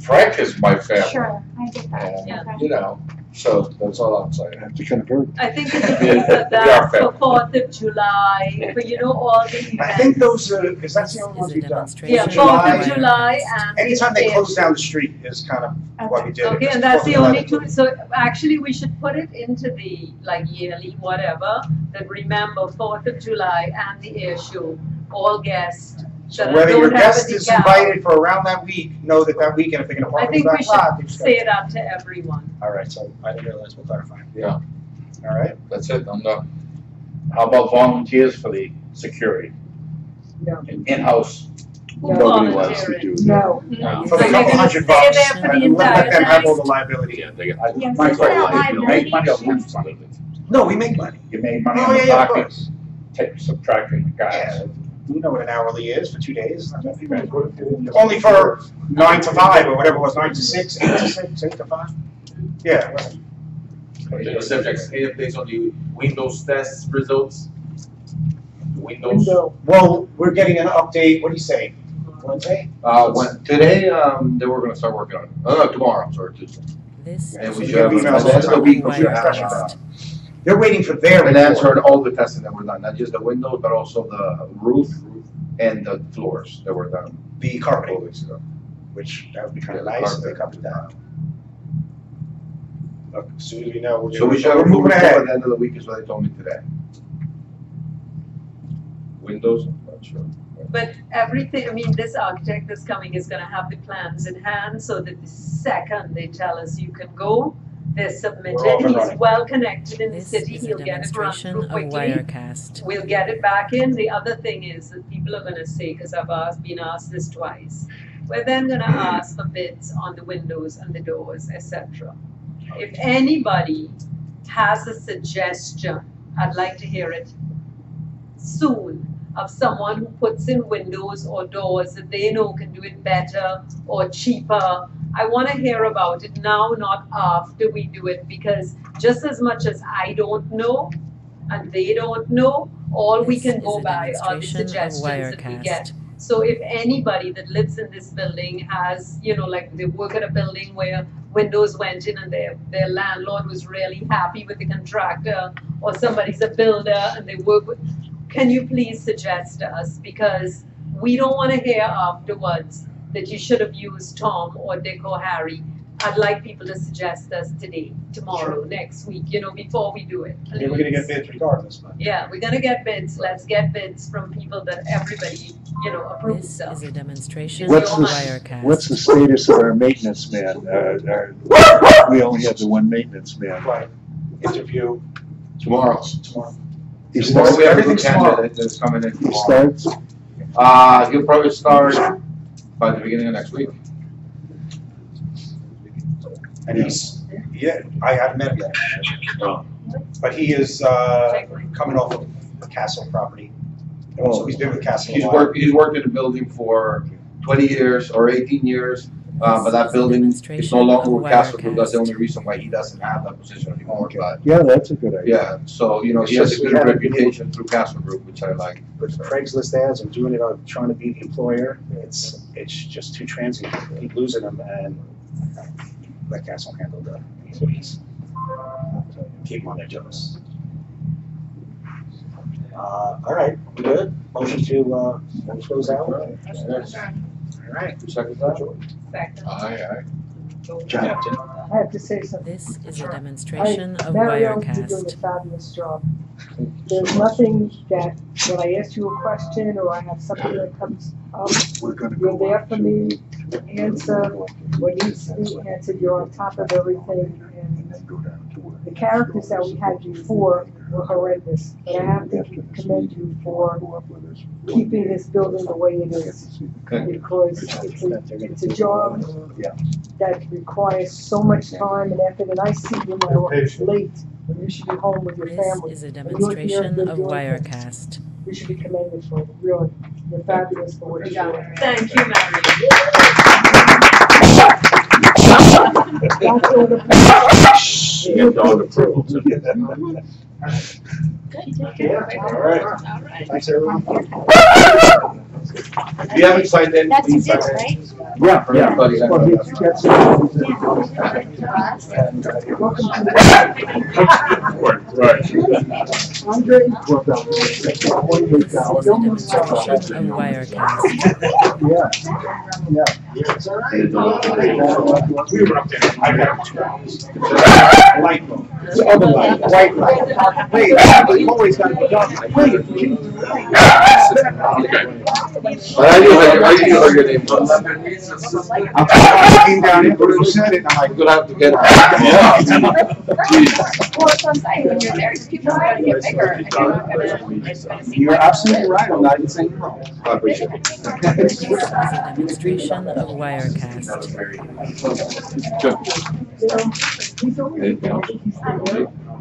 [SPEAKER 11] Frank is my family.
[SPEAKER 5] Sure, I get that,
[SPEAKER 11] And,
[SPEAKER 6] Yeah.
[SPEAKER 5] okay.
[SPEAKER 11] you know, so that's all I'm saying.
[SPEAKER 10] have to convert.
[SPEAKER 6] I think the
[SPEAKER 11] Yeah,
[SPEAKER 6] thing for
[SPEAKER 11] we are
[SPEAKER 6] that, for
[SPEAKER 11] family.
[SPEAKER 6] 4th of July, for, you know, all the events.
[SPEAKER 4] I think those are, because that's the only
[SPEAKER 1] Is
[SPEAKER 4] ones
[SPEAKER 1] a
[SPEAKER 4] we've done.
[SPEAKER 1] demonstration
[SPEAKER 6] Yeah,
[SPEAKER 1] of
[SPEAKER 6] 4th of
[SPEAKER 1] Wirecast.
[SPEAKER 6] July and.
[SPEAKER 4] Anytime they
[SPEAKER 6] the
[SPEAKER 4] close down the street is kind of what we did.
[SPEAKER 6] Okay, and that's the only two, so actually we should put it into the, like, yearly, whatever, that remember 4th of July and the air show, all guests
[SPEAKER 4] So
[SPEAKER 6] that
[SPEAKER 4] whether your
[SPEAKER 6] don't have a
[SPEAKER 4] guest is
[SPEAKER 6] decal.
[SPEAKER 4] invited for around that week, know that that weekend, if they're gonna
[SPEAKER 6] I
[SPEAKER 4] park in the
[SPEAKER 6] think we
[SPEAKER 4] back lot, they
[SPEAKER 6] should
[SPEAKER 4] just
[SPEAKER 6] say
[SPEAKER 4] gotta.
[SPEAKER 6] that to everyone.
[SPEAKER 4] All right, so I didn't realize, we'll clarify.
[SPEAKER 11] Yeah,
[SPEAKER 4] All right.
[SPEAKER 11] that's it, I'm done.
[SPEAKER 13] How about volunteers for the security?
[SPEAKER 12] No.
[SPEAKER 13] In-house,
[SPEAKER 6] Who
[SPEAKER 13] nobody wants to
[SPEAKER 6] volunteered?
[SPEAKER 13] do.
[SPEAKER 12] No.
[SPEAKER 6] No.
[SPEAKER 4] For the
[SPEAKER 6] So
[SPEAKER 4] couple
[SPEAKER 6] they're gonna
[SPEAKER 4] hundred
[SPEAKER 6] stay
[SPEAKER 4] bucks,
[SPEAKER 6] there for the
[SPEAKER 4] and let
[SPEAKER 6] entire
[SPEAKER 4] them have all
[SPEAKER 6] night?
[SPEAKER 4] the liability.
[SPEAKER 13] Yeah, they,
[SPEAKER 5] Yeah,
[SPEAKER 13] my
[SPEAKER 5] so it's not
[SPEAKER 13] liability, make money or
[SPEAKER 5] liability.
[SPEAKER 13] lose money.
[SPEAKER 4] No, we make money.
[SPEAKER 13] You made money
[SPEAKER 4] Oh,
[SPEAKER 13] on
[SPEAKER 4] yeah,
[SPEAKER 13] the
[SPEAKER 4] yeah, of
[SPEAKER 13] parking,
[SPEAKER 4] course.
[SPEAKER 13] subtracting the guys.
[SPEAKER 4] Yeah, you know what an hourly is for 2 days. Only for 9 to 5 or whatever it was, 9 to 6, 8 to 6, 8 to 5. Yeah, right.
[SPEAKER 14] The subjects based on the Windows test results. The Windows.
[SPEAKER 12] Window.
[SPEAKER 4] Well, we're getting an update, what do you say? Wednesday?
[SPEAKER 3] Today, they were gonna start working on it. No, tomorrow, I'm sorry, Tuesday.
[SPEAKER 1] This
[SPEAKER 3] And
[SPEAKER 1] is
[SPEAKER 3] we
[SPEAKER 1] a
[SPEAKER 3] should have,
[SPEAKER 4] emails
[SPEAKER 3] by the end of the week, we
[SPEAKER 1] demonstration
[SPEAKER 3] should
[SPEAKER 1] of
[SPEAKER 3] have,
[SPEAKER 1] Wirecast.
[SPEAKER 4] They're waiting for their
[SPEAKER 3] an
[SPEAKER 4] report.
[SPEAKER 3] answer on all the testing that were done, not just the windows, but also the roof and the floors that were done
[SPEAKER 4] The
[SPEAKER 3] a couple
[SPEAKER 4] carpeting,
[SPEAKER 3] weeks ago.
[SPEAKER 4] which that would be kind
[SPEAKER 3] Yeah,
[SPEAKER 4] of
[SPEAKER 3] the
[SPEAKER 4] nice if they
[SPEAKER 3] carpet.
[SPEAKER 4] covered that. Look, as soon as we know,
[SPEAKER 3] So we should have
[SPEAKER 4] we're
[SPEAKER 3] a
[SPEAKER 4] moving
[SPEAKER 3] report by
[SPEAKER 4] ahead.
[SPEAKER 3] the end of the week is what they told me today. Windows, I'm not sure.
[SPEAKER 6] But everything, I mean, this architect that's coming is gonna have the plans in hand, so that the second they tell us you can go, they're
[SPEAKER 4] We're off
[SPEAKER 6] submitted,
[SPEAKER 4] and
[SPEAKER 6] he's
[SPEAKER 4] running.
[SPEAKER 6] well connected in the
[SPEAKER 1] This
[SPEAKER 6] city,
[SPEAKER 1] is a
[SPEAKER 6] he'll get it run
[SPEAKER 1] demonstration
[SPEAKER 6] through
[SPEAKER 1] of
[SPEAKER 6] quickly.
[SPEAKER 1] Wirecast.
[SPEAKER 6] We'll get it back in. The other thing is that people are gonna say, because been asked this twice, we're then gonna ask for bids on the windows and the doors, etc. If anybody has a suggestion, I'd like to hear it soon of someone who puts in windows or doors that they know can do it better or cheaper. I want to hear about it now, not after we do it, because just as much as I don't know and they don't know, all we can go by are the suggestions that we get. So if anybody that lives in this building has, you know, like they work at a building where windows went in and their landlord was really happy with the contractor, or somebody's a builder and they work with, can you please suggest to us? Because we don't want to hear afterwards that you should have used Tom or Dick or Harry. I'd like people to suggest us today, tomorrow, next week, you know, before we do it.
[SPEAKER 4] Yeah, we're gonna get bids regardless, but.
[SPEAKER 6] Yeah, we're gonna get bids. Let's get bids from people that everybody, you know, approves
[SPEAKER 1] This
[SPEAKER 6] of.
[SPEAKER 1] is a demonstration
[SPEAKER 10] What's
[SPEAKER 1] of
[SPEAKER 10] the,
[SPEAKER 1] Wirecast.
[SPEAKER 10] what's the status of our maintenance man? We only have the one maintenance man.
[SPEAKER 4] Right. Interview
[SPEAKER 3] Tomorrow.
[SPEAKER 4] tomorrow.
[SPEAKER 10] He
[SPEAKER 3] Tomorrow
[SPEAKER 10] starts,
[SPEAKER 3] we have a good
[SPEAKER 4] Everything's tomorrow.
[SPEAKER 3] candidate that's coming in
[SPEAKER 10] he
[SPEAKER 3] tomorrow.
[SPEAKER 10] starts,
[SPEAKER 3] He'll probably start by the beginning of next week.
[SPEAKER 4] And he's, yeah, I haven't met him yet. But he is, coming off of the Castle property. So he's been with Castle a while.
[SPEAKER 3] He's worked in the building for 20 years or 18 years, but that building is no longer with Castle Group. That's the only reason why he doesn't have that position anymore. But
[SPEAKER 10] yeah, that's a good idea.
[SPEAKER 3] yeah, so you know he has a good reputation through Castle Group, which I like.
[SPEAKER 4] With Craigslist ads and doing it on trying to be the employer, it's just too transient. Keep losing them and let Castle handle the employees. Keep them on their toes. All right, we good? Motion to close out? All right.
[SPEAKER 3] Second that?
[SPEAKER 11] Aye.
[SPEAKER 4] Captain.
[SPEAKER 12] I have to say something.
[SPEAKER 1] This is a demonstration of
[SPEAKER 12] Mario, you're doing a
[SPEAKER 1] Wirecast.
[SPEAKER 12] fabulous job. There's nothing that, when I ask you a question or I have something that comes up,
[SPEAKER 10] We're gonna
[SPEAKER 12] you're
[SPEAKER 10] go
[SPEAKER 12] there
[SPEAKER 10] on
[SPEAKER 12] for
[SPEAKER 10] to-
[SPEAKER 12] me to answer what needs to be answered. You're on top of everything. And the characters that we had before were horrendous. But I have to commend you for keeping this building the way it is. Because it's a job that requires so much time and effort. And I see you now late when you should be home with your
[SPEAKER 1] This
[SPEAKER 12] family.
[SPEAKER 1] is a
[SPEAKER 12] And you're here,
[SPEAKER 1] demonstration
[SPEAKER 12] you're
[SPEAKER 1] of
[SPEAKER 12] doing
[SPEAKER 1] Wirecast.
[SPEAKER 12] You should be commended for it, really. You're fabulous for what you're doing.
[SPEAKER 6] Thank you, Mary.
[SPEAKER 13] Get dog approval too.
[SPEAKER 4] All right. Thanks, everyone.
[SPEAKER 3] You haven't signed in.
[SPEAKER 5] That's
[SPEAKER 3] please
[SPEAKER 5] it,
[SPEAKER 3] sign in.
[SPEAKER 5] right?
[SPEAKER 10] Yeah,
[SPEAKER 3] For
[SPEAKER 10] yeah.
[SPEAKER 3] everybody that-
[SPEAKER 10] Well, he gets
[SPEAKER 13] Right.
[SPEAKER 12] Andre,
[SPEAKER 1] This is a demonstration of Wirecast.
[SPEAKER 4] We were up there. I got 2 hours. Light mode. The other light, white light. Wait, we've always got to be done. Wait.
[SPEAKER 3] But I knew her your name was.
[SPEAKER 4] I came down here, but you said it, and I'm like,
[SPEAKER 3] You're gonna have to get.
[SPEAKER 9] Well, that's what I'm saying, when you're there, people are gonna get bigger, and you're not gonna, it's gonna seem
[SPEAKER 4] you're
[SPEAKER 9] like.
[SPEAKER 4] absolutely right, I'm not even saying you're wrong.
[SPEAKER 3] I appreciate it.
[SPEAKER 1] This is a demonstration of Wirecast.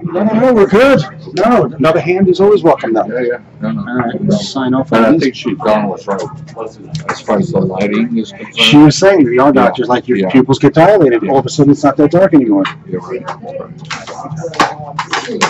[SPEAKER 4] No, we're good. No, another hand is always welcome, though.
[SPEAKER 11] Yeah. No.
[SPEAKER 4] All right, let's sign off
[SPEAKER 11] But I
[SPEAKER 4] on this.
[SPEAKER 11] think she's done was right. As far as the lighting is concerned.
[SPEAKER 4] She was saying, the eye doctor's like, your
[SPEAKER 11] Yeah.
[SPEAKER 4] pupils get dilated, all of a sudden it's not that dark anymore.
[SPEAKER 11] You're right. That's good.